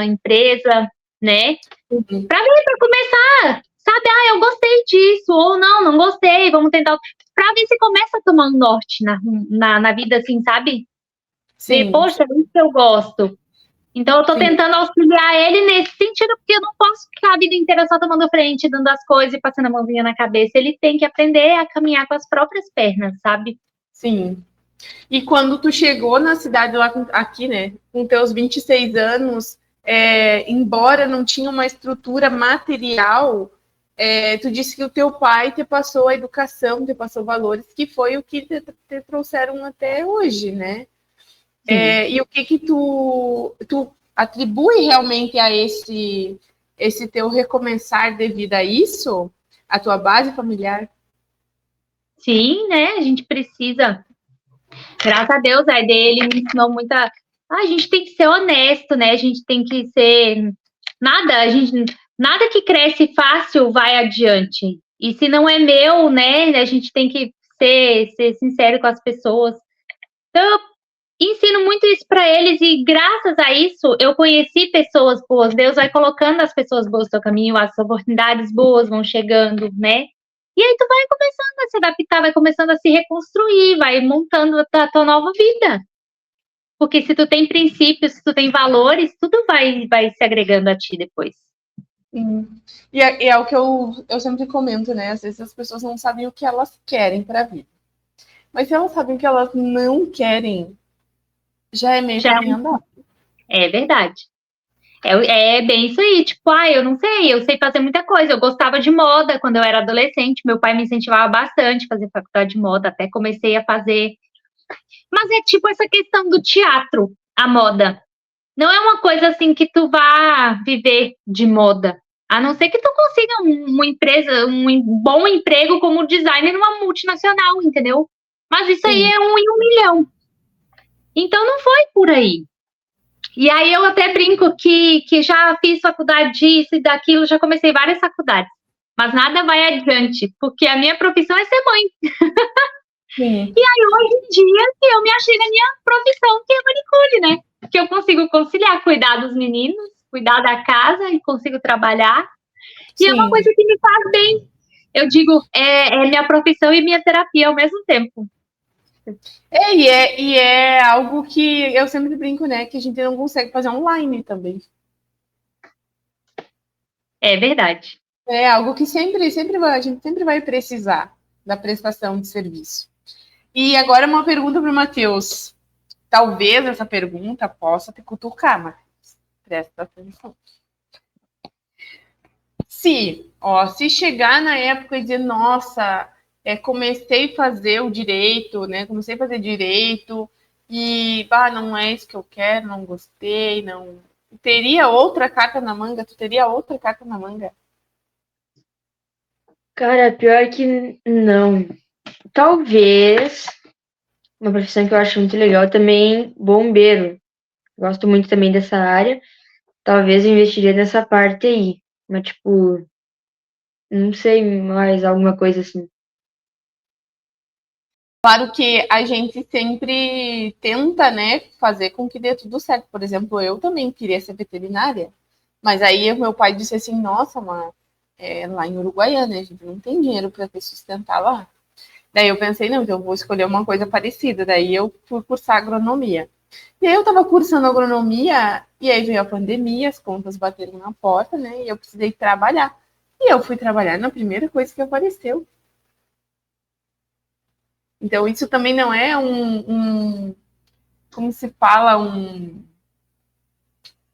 empresa, né? Para ver, para começar. Sabe? Eu gostei disso. Ou não gostei. Vamos tentar... Para ver se começa a tomar um norte na vida, assim, sabe? Sim. E, poxa, é isso que eu gosto. Então, eu tô tentando auxiliar ele nesse sentido, porque eu não posso ficar a vida inteira só tomando frente, dando as coisas e passando a mãozinha na cabeça. Ele tem que aprender a caminhar com as próprias pernas, sabe? Sim. E quando tu chegou na cidade lá aqui, né, com teus 26 anos, embora não tinha uma estrutura material, tu disse que o teu pai te passou a educação, te passou valores, que foi o que te trouxeram até hoje, né? E o que tu atribui realmente a esse teu recomeçar devido a isso? A tua base familiar? Sim, né? A gente precisa. Graças a Deus, a dele me ensinou muita. A gente tem que ser honesto, né? A gente tem que ser. Nada que cresce fácil vai adiante. E se não é meu, né? A gente tem que ser sincero com as pessoas. Então, eu ensino muito isso para eles, e graças a isso eu conheci pessoas boas. Deus vai colocando as pessoas boas no seu caminho, as oportunidades boas vão chegando, né? E aí tu vai começando a se adaptar, vai começando a se reconstruir, vai montando a tua nova vida. Porque se tu tem princípios, se tu tem valores, tudo vai se agregando a ti depois. Sim. E é o que eu sempre comento, né? Às vezes as pessoas não sabem o que elas querem para a vida. Mas se elas sabem o que elas não querem, já é meio Já caminho andado. é verdade. É bem isso aí, tipo, eu não sei, eu sei fazer muita coisa. Eu gostava de moda quando eu era adolescente, meu pai me incentivava bastante a fazer faculdade de moda, até comecei a fazer. Mas é tipo essa questão do teatro, a moda. Não é uma coisa assim que tu vá viver de moda. A não ser que tu consiga uma empresa, um bom emprego como designer numa multinacional, entendeu? Mas isso aí Sim. é 1 em 1 milhão. Então não foi por aí. E aí eu até brinco que já fiz faculdade disso e daquilo, já comecei várias faculdades. Mas nada vai adiante, porque a minha profissão é ser mãe. Sim. E aí hoje em dia eu me achei na minha profissão, que é manicure, né? Que eu consigo conciliar, cuidar dos meninos, cuidar da casa e consigo trabalhar. E é uma Sim. coisa que me faz bem. Eu digo, é minha profissão e minha terapia ao mesmo tempo. E é algo que eu sempre brinco, né? Que a gente não consegue fazer online também. É verdade. É algo que a gente sempre vai precisar da prestação de serviço. E agora uma pergunta para o Matheus. Talvez essa pergunta possa te cutucar, Matheus. Presta atenção. Se chegar na época e dizer, nossa, comecei a fazer o direito, né? Comecei a fazer direito e não é isso que eu quero, não gostei, não. Teria outra carta na manga? Tu teria outra carta na manga? Cara, pior que não. Talvez uma profissão que eu acho muito legal também, bombeiro. Gosto muito também dessa área. Talvez eu investiria nessa parte aí. Mas, tipo, não sei mais alguma coisa assim. Claro que a gente sempre tenta, né, fazer com que dê tudo certo. Por exemplo, eu também queria ser veterinária, mas aí o meu pai disse assim, nossa, mas lá em Uruguaiana, a gente não tem dinheiro para te sustentar lá. Daí eu pensei, não, então eu vou escolher uma coisa parecida. Daí eu fui cursar agronomia. E aí eu estava cursando agronomia, e aí veio a pandemia, as contas bateram na porta, né, e eu precisei trabalhar. E eu fui trabalhar na primeira coisa que apareceu. Então, isso também não é como se fala,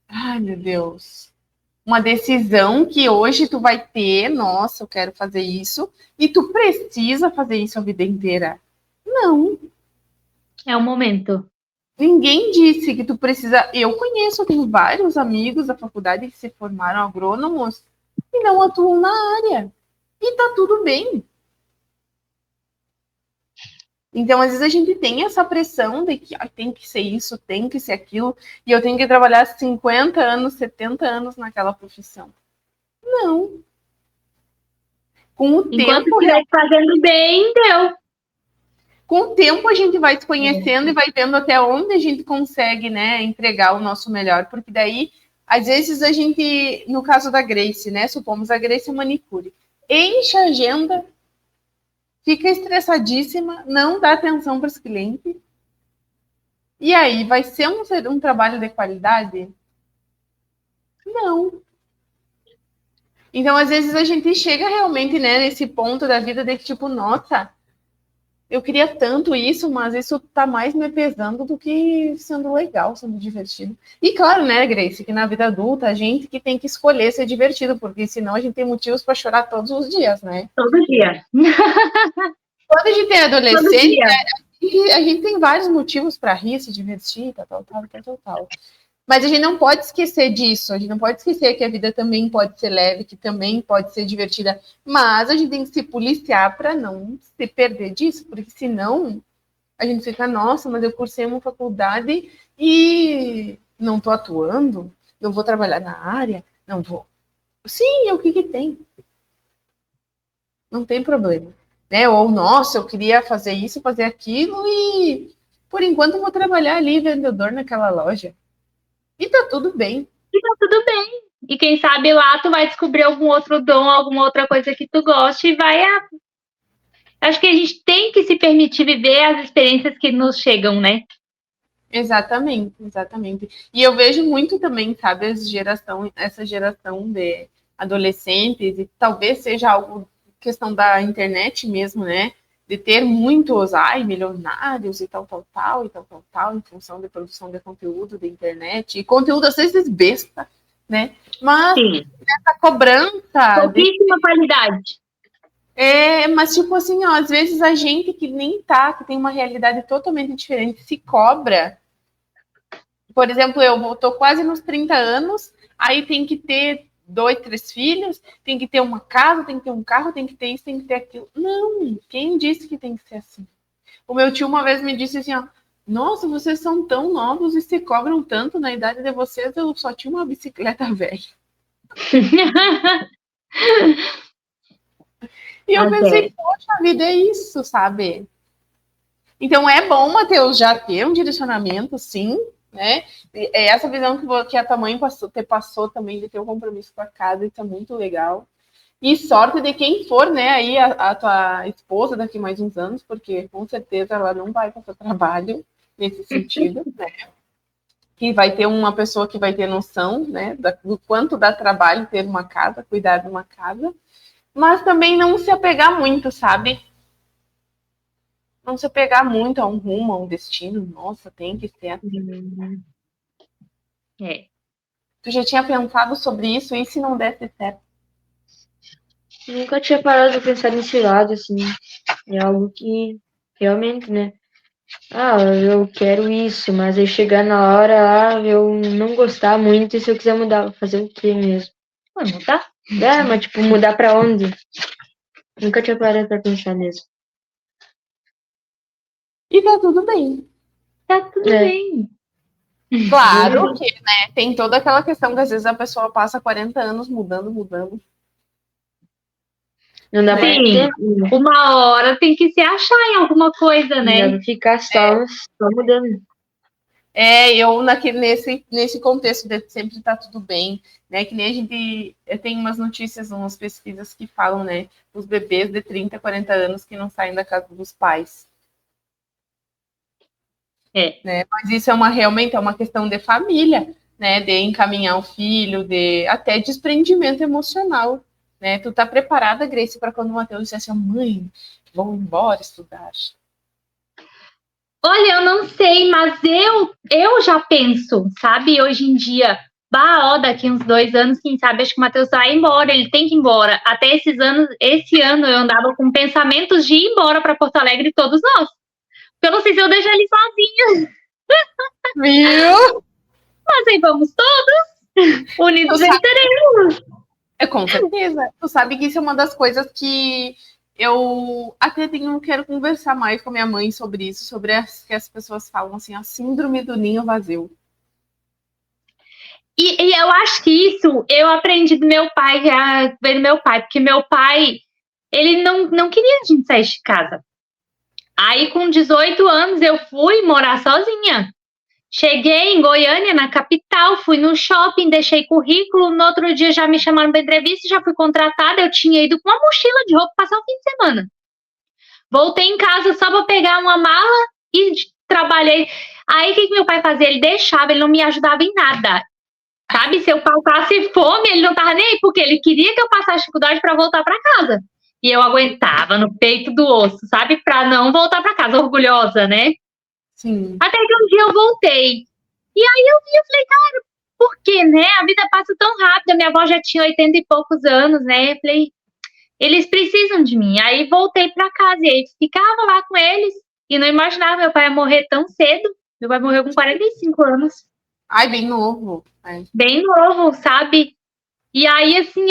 ai meu Deus, uma decisão que hoje tu vai ter, nossa, eu quero fazer isso, e tu precisa fazer isso a vida inteira. Não, É o momento. ninguém disse que tu precisa. Eu conheço, eu tenho vários amigos da faculdade que se formaram agrônomos e não atuam na área. E tá tudo bem. Então, às vezes, a gente tem essa pressão de que tem que ser isso, tem que ser aquilo, e eu tenho que trabalhar 50 anos, 70 anos naquela profissão. Não. Com o Enquanto tempo, estiver fazendo bem, deu. com o tempo a gente vai se conhecendo e vai vendo até onde a gente consegue, né, entregar o nosso melhor, porque daí, às vezes, a gente, no caso da Grace, né, supomos a Grace é manicure, enche a agenda, fica estressadíssima, não dá atenção para os clientes. E aí, vai ser um trabalho de qualidade? Não. Então, às vezes, a gente chega realmente, né, nesse ponto da vida de que, tipo, nossa, eu queria tanto isso, mas isso tá mais me pesando do que sendo legal, sendo divertido. E claro, né, Grace, que na vida adulta a gente que tem que escolher ser divertido, porque senão a gente tem motivos para chorar todos os dias, né? Todo dia. Quando a gente é Todo adolescente, dia. a gente tem vários motivos para rir, se divertir, tal. Mas a gente não pode esquecer disso, a gente não pode esquecer que a vida também pode ser leve, que também pode ser divertida, mas a gente tem que se policiar para não se perder disso, porque senão a gente fica, nossa, mas eu cursei uma faculdade e não estou atuando, não vou trabalhar na área, não vou. Sim, o que tem? Não tem problema. Né? Ou, nossa, eu queria fazer isso, fazer aquilo e por enquanto eu vou trabalhar ali vendedor naquela loja. E tá tudo bem. E tá tudo bem. E quem sabe lá tu vai descobrir algum outro dom, alguma outra coisa que tu goste e vai. Acho que a gente tem que se permitir viver as experiências que nos chegam, né? Exatamente, exatamente. E eu vejo muito também, sabe, essa geração de adolescentes, e talvez seja algo, questão da internet mesmo, né? De ter muitos, milionários e tal, em função de produção de conteúdo da internet, e conteúdo às vezes besta, né? Mas Sim. essa cobrança Pouquíssima qualidade. mas tipo assim, ó, às vezes a gente que nem tá, que tem uma realidade totalmente diferente, se cobra. Por exemplo, eu tô quase nos 30 anos, aí tem que ter 2, 3 filhos, tem que ter uma casa, tem que ter um carro, tem que ter isso, tem que ter aquilo. Não, quem disse que tem que ser assim? O meu tio uma vez me disse assim, ó, nossa, vocês são tão novos e se cobram tanto, na idade de vocês eu só tinha uma bicicleta velha. E eu pensei, poxa, a vida é isso, sabe? Então é bom, Matheus, já ter um direcionamento, sim, né? É essa visão que a tua mãe passou também de ter um compromisso com a casa, isso é muito legal. E sorte de quem for, né, aí a tua esposa daqui mais uns anos, porque com certeza ela não vai passar trabalho nesse sentido, né? Que vai ter uma pessoa que vai ter noção, né, do quanto dá trabalho ter uma casa, cuidar de uma casa, mas também não se apegar muito, sabe? Não se apegar muito a um rumo, a um destino. Nossa, tem que ser assim. Tu já tinha pensado sobre isso? E se não desse certo? Nunca tinha parado de pensar nesse lado, assim. É algo que realmente, né? Eu quero isso, mas aí chegar na hora lá, eu não gostar muito, e se eu quiser mudar, vou fazer o quê mesmo? Mudar? Mas tipo, mudar pra onde? Nunca tinha parado pra pensar mesmo. E tá tudo bem. Tá tudo bem. Claro que, né, tem toda aquela questão que às vezes a pessoa passa 40 anos mudando. Não dá mais tempo. Uma hora tem que se achar em alguma coisa, né? Não dá pra ficar só mudando. Eu nesse contexto de sempre tá tudo bem, né? Que nem a gente tem umas notícias, umas pesquisas que falam, né? Os bebês de 30, 40 anos que não saem da casa dos pais. Né? Mas isso realmente é uma questão de família, né? De encaminhar o filho, de até desprendimento emocional, né? Tu tá preparada, Grace, para quando o Matheus dissesse, mãe, vou embora estudar? Olha, eu não sei, mas eu já penso, sabe, hoje em dia, daqui uns 2 anos, quem sabe, acho que o Matheus vai embora, ele tem que ir embora. Até esse ano eu andava com pensamentos de ir embora para Porto Alegre, todos nós. Eu não sei se eu deixo ele sozinho. Viu? Mas aí vamos todos, unidos venceremos. Com certeza. Tu sabe que isso é uma das coisas que eu até quero conversar mais com a minha mãe sobre isso, sobre que as pessoas falam assim, a síndrome do ninho vazio. E eu acho que isso eu aprendi do meu pai, porque meu pai, ele não queria a gente sair de casa. Aí, com 18 anos, eu fui morar sozinha. Cheguei em Goiânia, na capital, fui no shopping, deixei currículo, no outro dia já me chamaram para entrevista, já fui contratada, eu tinha ido com uma mochila de roupa passar o fim de semana. Voltei em casa só para pegar uma mala e trabalhei. Aí, o que meu pai fazia? Ele deixava, ele não me ajudava em nada. Sabe, se eu passasse fome, ele não tava nem aí, porque ele queria que eu passasse dificuldade para voltar para casa. E eu aguentava no peito do osso, sabe, para não voltar para casa, orgulhosa, né? Sim. Até que um dia eu voltei. E aí eu falei, cara, por quê, né? A vida passa tão rápido, a minha avó já tinha 80 e poucos anos, né? Eu falei, eles precisam de mim. Aí voltei para casa e aí ficava lá com eles. E não imaginava meu pai ia morrer tão cedo. Meu pai morreu com 45 anos. Ai, bem novo. Bem novo, sabe? E aí, assim,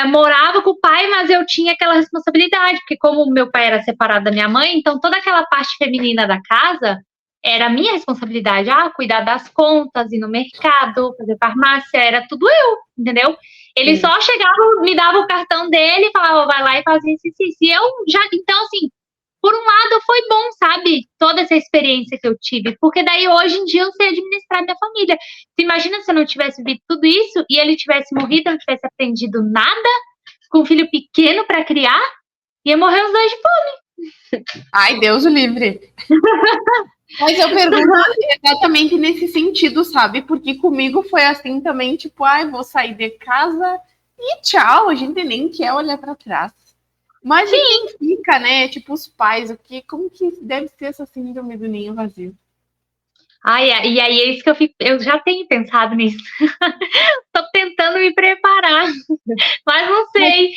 morava com o pai, mas eu tinha aquela responsabilidade, porque como meu pai era separado da minha mãe, então toda aquela parte feminina da casa era minha responsabilidade. Cuidar das contas, ir no mercado, fazer farmácia, era tudo eu, entendeu? Ele só chegava, me dava o cartão dele, falava, vai lá e fazia isso. E eu já, então, assim, por um lado foi bom, sabe? Toda essa experiência que eu tive, porque daí hoje em dia eu sei administrar minha família. Você imagina se eu não tivesse visto tudo isso e ele tivesse morrido, eu não tivesse aprendido nada, com um filho pequeno para criar, ia morrer os dois de fome. Ai, Deus o livre. Mas eu pergunto exatamente nesse sentido, sabe? Porque comigo foi assim também, tipo, ai, vou sair de casa e tchau, a gente nem quer olhar para trás. Mas e quem fica, né? Tipo, os pais, como que deve ser essa síndrome do ninho vazio? Ai, e aí é isso que eu já tenho pensado nisso. Tô tentando me preparar, mas não sei.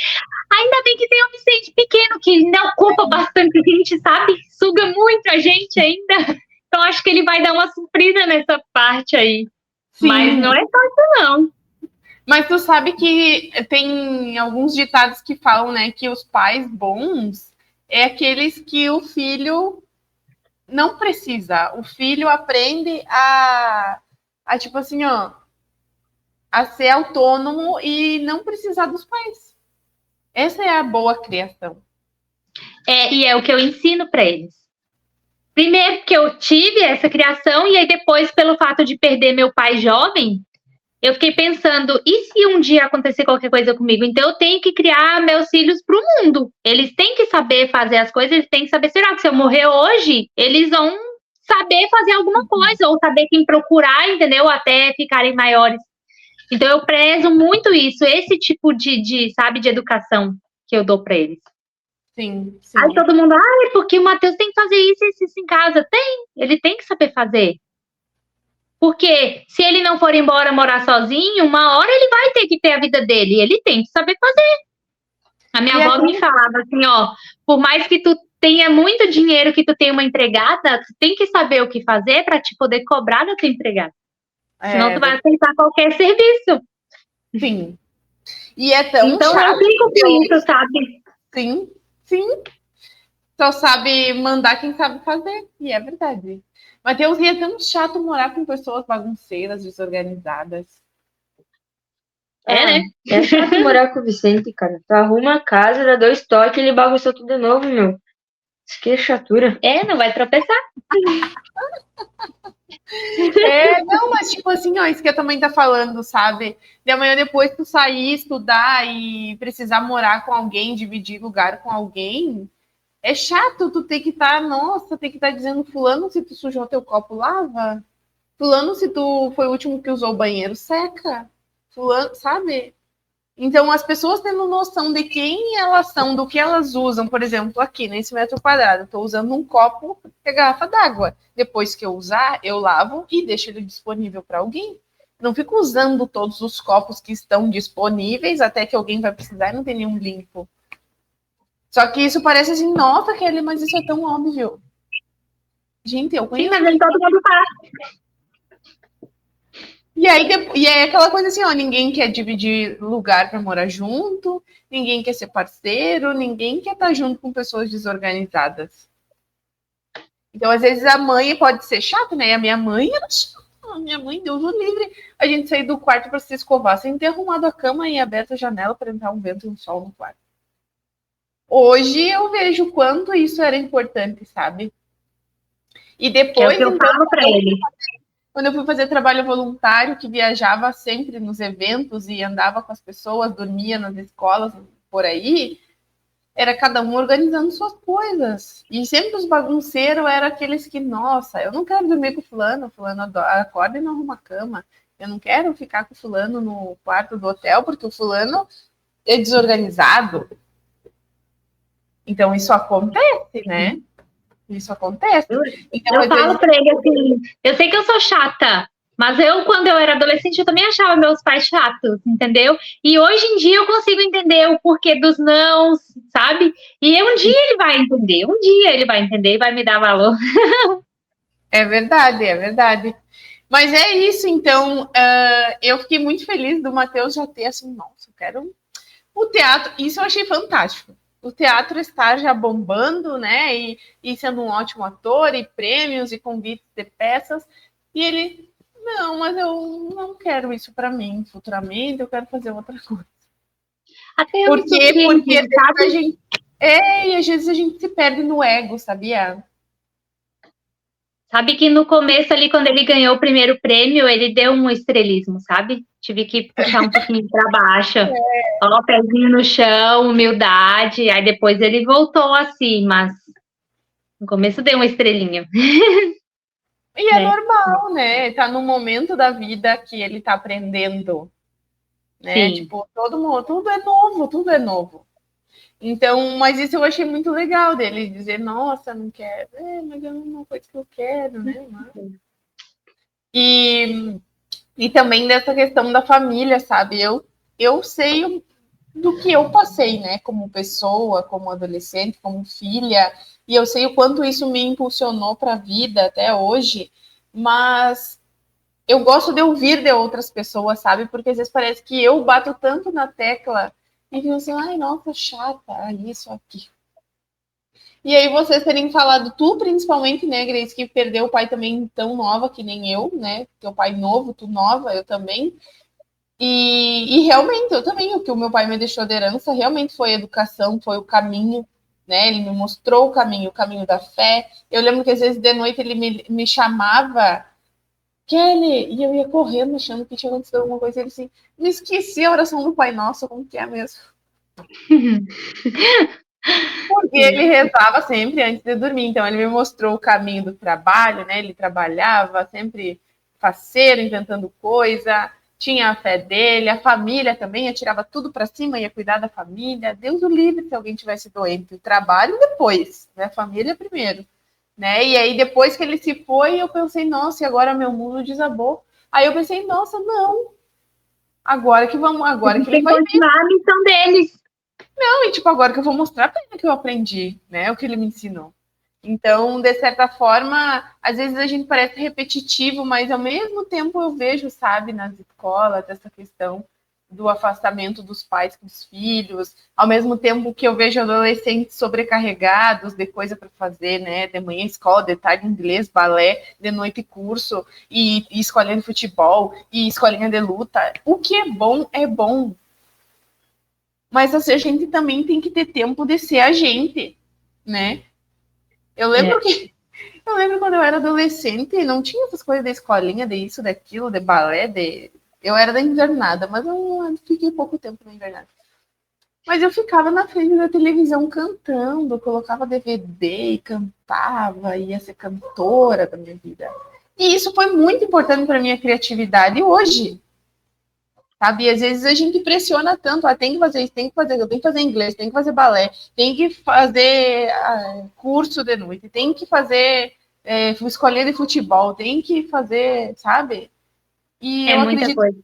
Ainda bem que tem um Vicente pequeno que ainda ocupa bastante gente, sabe? Suga muito a gente ainda. Então acho que ele vai dar uma surpresa nessa parte aí. Sim. Mas não é fácil, não. Mas tu sabe que tem alguns ditados que falam, né, que os pais bons é aqueles que o filho não precisa. O filho aprende a tipo assim, ó, a ser autônomo e não precisar dos pais. Essa é a boa criação. E é o que eu ensino para eles. Primeiro, que eu tive essa criação, e aí depois, pelo fato de perder meu pai jovem, eu fiquei pensando, e se um dia acontecer qualquer coisa comigo? Então eu tenho que criar meus filhos para o mundo. Eles têm que saber fazer as coisas, eles têm que saber, será que se eu morrer hoje, eles vão saber fazer alguma coisa, ou saber quem procurar, entendeu? Até ficarem maiores. Então eu prezo muito isso, esse tipo sabe, de educação que eu dou para eles. Sim. Aí todo mundo, é porque o Matheus tem que fazer isso em casa. Ele tem que saber fazer. Porque se ele não for embora morar sozinho, uma hora ele vai ter que ter a vida dele. Ele tem que saber fazer. A minha avó me falava assim, ó, por mais que tu tenha muito dinheiro, que tu tenha uma empregada, tu tem que saber o que fazer para te poder cobrar da tua empregada. Senão tu vai aceitar qualquer serviço. Sim. E é tão então chato. Eu fico com isso, sabe? Sim. Só sabe mandar quem sabe fazer. E é verdade. Matheus, é tão chato morar com pessoas bagunceiras, desorganizadas. Né? É chato morar com o Vicente, cara. Tu arruma a casa, dá 2 toques e ele bagunçou tudo de novo, meu. Isso que é chatura. Não vai tropeçar. Não, mas tipo assim, ó, isso que eu também tá falando, sabe? De amanhã depois tu sair, estudar e precisar morar com alguém, dividir lugar com alguém, é chato, tu tem que estar, tem que estar dizendo fulano se tu sujou teu copo, lava. Fulano se tu foi o último que usou o banheiro, seca. Fulano, sabe? Então, as pessoas tendo noção de quem elas são, do que elas usam, por exemplo, aqui nesse metro quadrado, estou usando um copo e garrafa d'água. Depois que eu usar, eu lavo e deixo ele disponível para alguém. Não fico usando todos os copos que estão disponíveis até que alguém vai precisar e não tem nenhum limpo. Só que isso parece assim, nossa, Kelly, mas isso é tão óbvio. Gente, eu conheço. Sim, mas todo mundo faz. E aí aquela coisa assim, ó, ninguém quer dividir lugar para morar junto, ninguém quer ser parceiro, ninguém quer estar junto com pessoas desorganizadas. Então, às vezes, a mãe pode ser chata, né? E a minha mãe era chata. Minha mãe, Deus o livre, a gente sair do quarto para se escovar sem ter arrumado a cama e aberto a janela para entrar um vento e um sol no quarto. Hoje eu vejo o quanto isso era importante, sabe? E depois, que eu falo para ele. Quando eu fui fazer trabalho voluntário, que viajava sempre nos eventos e andava com as pessoas, dormia nas escolas, por aí, era cada um organizando suas coisas. E sempre os bagunceiros eram aqueles que, nossa, eu não quero dormir com fulano acorda e não arruma cama. Eu não quero ficar com fulano no quarto do hotel, porque o fulano é desorganizado. Então, isso acontece, né? Isso acontece. Então, eu falo para ele assim, eu sei que eu sou chata, mas quando eu era adolescente, eu também achava meus pais chatos, entendeu? E hoje em dia eu consigo entender o porquê dos não, sabe? E um dia ele vai entender e vai me dar valor. É verdade. Mas é isso, então, eu fiquei muito feliz do Matheus já ter assim, nossa, eu quero o teatro, isso eu achei fantástico. O teatro estar já bombando, né? E sendo um ótimo ator, e prêmios, e convites de peças. E ele, não, mas eu não quero isso para mim. Futuramente eu quero fazer outra coisa. Até Porque a gente, e às vezes a gente se perde no ego, sabia? Sabe que no começo ali, quando ele ganhou o primeiro prêmio, ele deu um estrelismo, sabe? Tive que puxar um pouquinho para baixo. Ó, pezinho no chão, humildade. Aí depois ele voltou assim, mas no começo deu uma estrelinha. E é né? normal, né? Tá num momento da vida que ele tá aprendendo, né? Sim. Tipo, todo mundo, tudo é novo, tudo é novo. Então, mas isso eu achei muito legal dele dizer, nossa, não quero, mas é uma coisa que eu quero, né? E, e também dessa questão da família, sabe? Eu sei do que eu passei, né? Como pessoa, como adolescente, como filha, e eu sei o quanto isso me impulsionou para a vida até hoje, mas eu gosto de ouvir de outras pessoas, sabe? Porque às vezes parece que eu bato tanto na tecla e fico assim, ai, nossa, chata, isso, aqui. E aí vocês terem falado, tu principalmente, né, Grace, que perdeu o pai também tão nova que nem eu, né? Teu pai novo, tu nova, eu também. E realmente, eu também, o que o meu pai me deixou de herança realmente foi a educação, foi o caminho, né? Ele me mostrou o caminho da fé. Eu lembro que às vezes de noite ele me chamava, Kelly, e eu ia correndo achando que tinha acontecido alguma coisa. E ele assim, me esqueci a oração do Pai Nosso, como que é mesmo? Porque ele rezava sempre antes de dormir, então ele me mostrou o caminho do trabalho, né? Ele trabalhava sempre faceiro, inventando coisa, tinha a fé dele, a família também, atirava tudo para cima, ia cuidar da família. Deus o livre se alguém tivesse doente, o trabalho depois, né? A família primeiro, né? E aí depois que ele se foi, eu pensei, nossa, e agora meu mundo desabou. Aí eu pensei, nossa, não. Agora que vamos, agora que ele Tem que vai. continuar a missão deles. Não, e tipo, agora que eu vou mostrar pra ele que eu aprendi, né? O que ele me ensinou. Então, de certa forma, às vezes a gente parece repetitivo, mas ao mesmo tempo eu vejo, sabe, nas escolas, essa questão do afastamento dos pais com os filhos, ao mesmo tempo que eu vejo adolescentes sobrecarregados de coisa para fazer, né? De manhã escola, de tarde inglês, balé, de noite curso, e escolinha de futebol, e escolinha de luta. O que é bom, mas assim, a gente também tem que ter tempo de ser a gente, né? Eu lembro que eu lembro quando eu era adolescente, não tinha essas coisas da escolinha, de isso, daquilo, de balé, de. Eu era da invernada, mas eu fiquei pouco tempo na invernada. Mas eu ficava na frente da televisão cantando, colocava DVD e cantava, ia ser cantora da minha vida. E isso foi muito importante para minha criatividade hoje, sabe? E às vezes a gente pressiona tanto, tem que fazer isso, tem que fazer, tem que fazer inglês, tem que fazer balé, tem que fazer curso de noite, tem que fazer escolher de futebol, tem que fazer, sabe? E É muita coisa.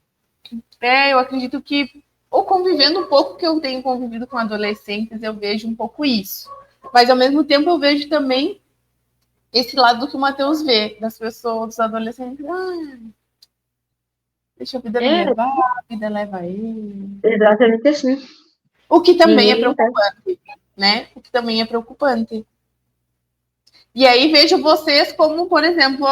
eu acredito que, ou convivendo um pouco, que eu tenho convivido com adolescentes, eu vejo um pouco isso. Mas ao mesmo tempo eu vejo também esse lado que o Matheus vê, das pessoas, dos adolescentes, deixa a vida me levar, a vida leva ele. Exatamente assim. O que também é Ninguém tá. preocupante, né? O que também é preocupante. E aí vejo vocês como, por exemplo,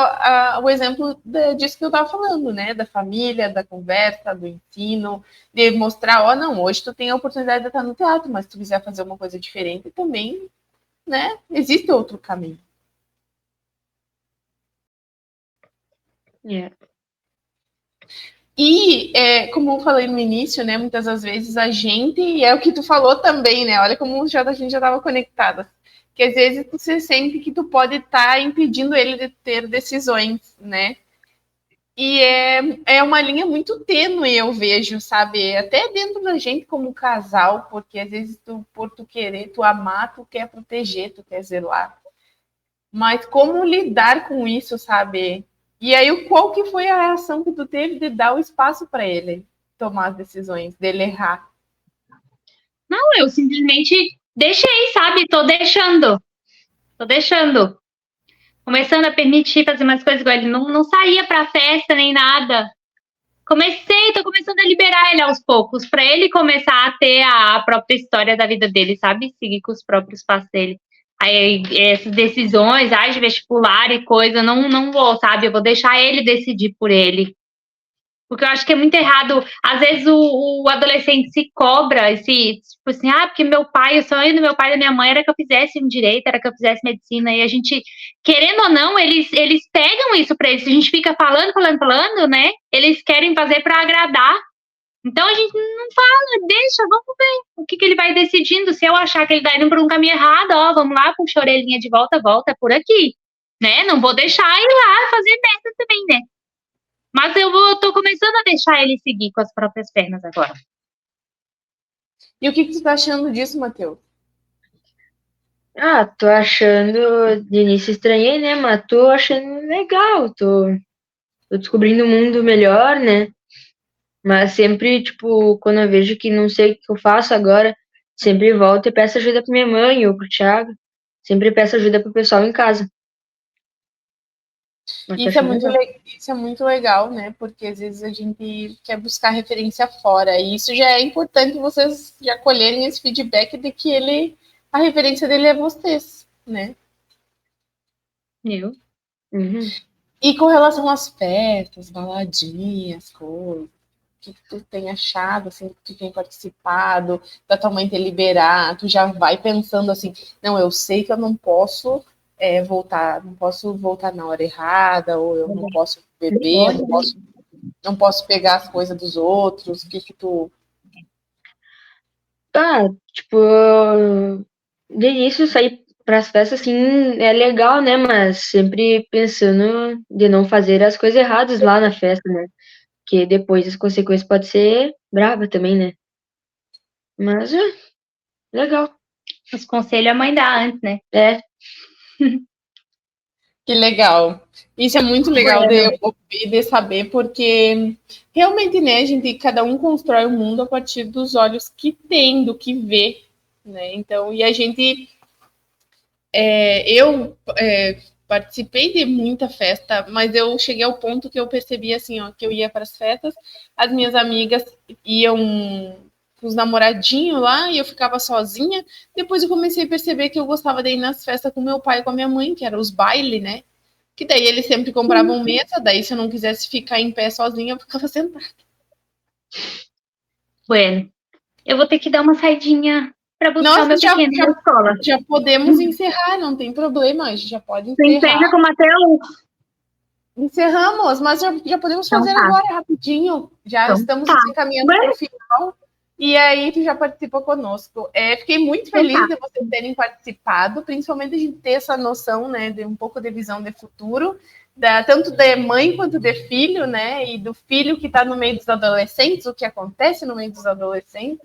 o exemplo disso que eu estava falando, né? Da família, da conversa, do ensino, de mostrar, não, hoje tu tem a oportunidade de estar no teatro, mas se tu quiser fazer uma coisa diferente também, né? Existe outro caminho. Yeah. E, como eu falei no início, né, muitas das vezes a gente, e é o que tu falou também, né, olha como a gente já estava conectada, que às vezes você sente que tu pode estar impedindo ele de ter decisões, né, e é uma linha muito tênue, eu vejo, sabe, até dentro da gente como casal, porque às vezes por tu querer, tu amar, tu quer proteger, tu quer zelar, mas como lidar com isso, sabe? E aí, qual que foi a reação que tu teve de dar o espaço para ele tomar as decisões, dele errar? Não, eu simplesmente deixei, sabe? Tô deixando. Começando a permitir fazer umas coisas igual ele. Não saía pra festa nem nada. Tô começando a liberar ele aos poucos, pra ele começar a ter a própria história da vida dele, sabe? Seguir com os próprios passos dele. Aí, essas decisões, de vestibular e coisa, não vou, sabe? Eu vou deixar ele decidir por ele. Porque eu acho que é muito errado. Às vezes o adolescente se cobra, tipo assim, porque meu pai, o sonho do meu pai e da minha mãe era que eu fizesse um direito, era que eu fizesse medicina. E a gente, querendo ou não, eles pegam isso pra eles. A gente fica falando, né? Eles querem fazer pra agradar. Então a gente não fala, deixa, vamos ver o que ele vai decidindo. Se eu achar que ele tá indo por um caminho errado, vamos lá, puxa a orelhinha de volta, é por aqui. né? Não vou deixar ir lá fazer merda também, né? Mas tô começando a deixar ele seguir com as próprias pernas agora. E o que tu tá achando disso, Matheus? Tô achando, de início estranhei, né, mas tô achando legal, tô descobrindo um mundo melhor, né, mas sempre, tipo, quando eu vejo que não sei o que eu faço agora, sempre volto e peço ajuda pra minha mãe ou pro Thiago, sempre peço ajuda pro pessoal em casa. Mas tô achando legal. Isso é muito legal, né? Porque às vezes a gente quer buscar referência fora. E isso já é importante vocês já colherem esse feedback de que a referência dele é vocês, né? Eu? Uhum. E com relação às festas, baladinhas, coisas, o que tu tem achado, assim, que tu tem participado, da tua mãe te liberar, tu já vai pensando assim, não, eu sei que eu não posso não posso voltar na hora errada, ou eu não posso beber, não posso pegar as coisas dos outros, o que tu... Tipo, de início sair pras festas, assim, é legal, né, mas sempre pensando de não fazer as coisas erradas lá na festa, né, porque depois as consequências podem ser bravas também, né, mas legal. Os conselhos a mãe dá antes, né? Que legal. Isso é muito legal de ouvir, de saber, porque realmente, né, cada um constrói o mundo a partir dos olhos que tem, do que vê, né? Então, e a gente, eu participei de muita festa, mas eu cheguei ao ponto que eu percebi assim, ó, que eu ia para as festas, as minhas amigas iam com os namoradinhos lá e eu ficava sozinha. Depois eu comecei a perceber que eu gostava de ir nas festas com meu pai e com a minha mãe, que eram os bailes, né? Que daí eles sempre compravam mesa, daí se eu não quisesse ficar em pé sozinha, eu ficava sentada. Bueno, eu vou ter que dar uma saidinha para buscar o meu pequeno na escola. Já podemos encerrar, não tem problema, a gente já pode Você encerra com o Matheus? Encerramos, mas já podemos fazer agora rapidinho. Já estamos caminhando para o final. E aí tu já participou conosco. Fiquei muito feliz de vocês terem participado, principalmente a gente ter essa noção, né, de um pouco de visão de futuro, tanto de mãe quanto de filho, né, e do filho que está no meio dos adolescentes, o que acontece no meio dos adolescentes.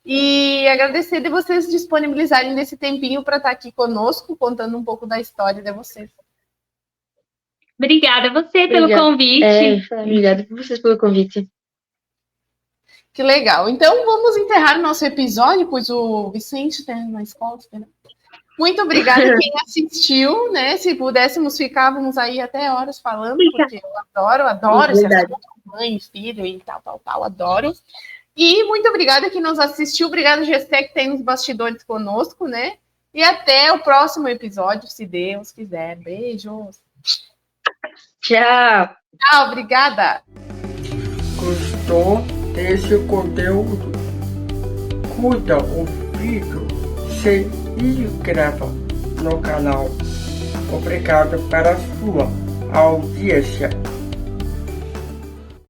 E agradecer de vocês disponibilizarem desse tempinho para estar aqui conosco, contando um pouco da história de vocês. Obrigada a você pelo convite. Obrigada por vocês pelo convite. Que legal. Então, vamos encerrar nosso episódio, pois o Vicente está na escola. Muito obrigada a quem assistiu, né? Se pudéssemos, ficávamos aí até horas falando, porque eu adoro esse assunto, mãe, filho e tal, adoro. E muito obrigada a quem nos assistiu, obrigada, Gessé, que tem nos bastidores conosco, né? E até o próximo episódio, se Deus quiser. Beijos. Tchau. Tchau, obrigada. Gostou desse conteúdo? Curta o vídeo, se inscreva no canal. Obrigado pela sua audiência.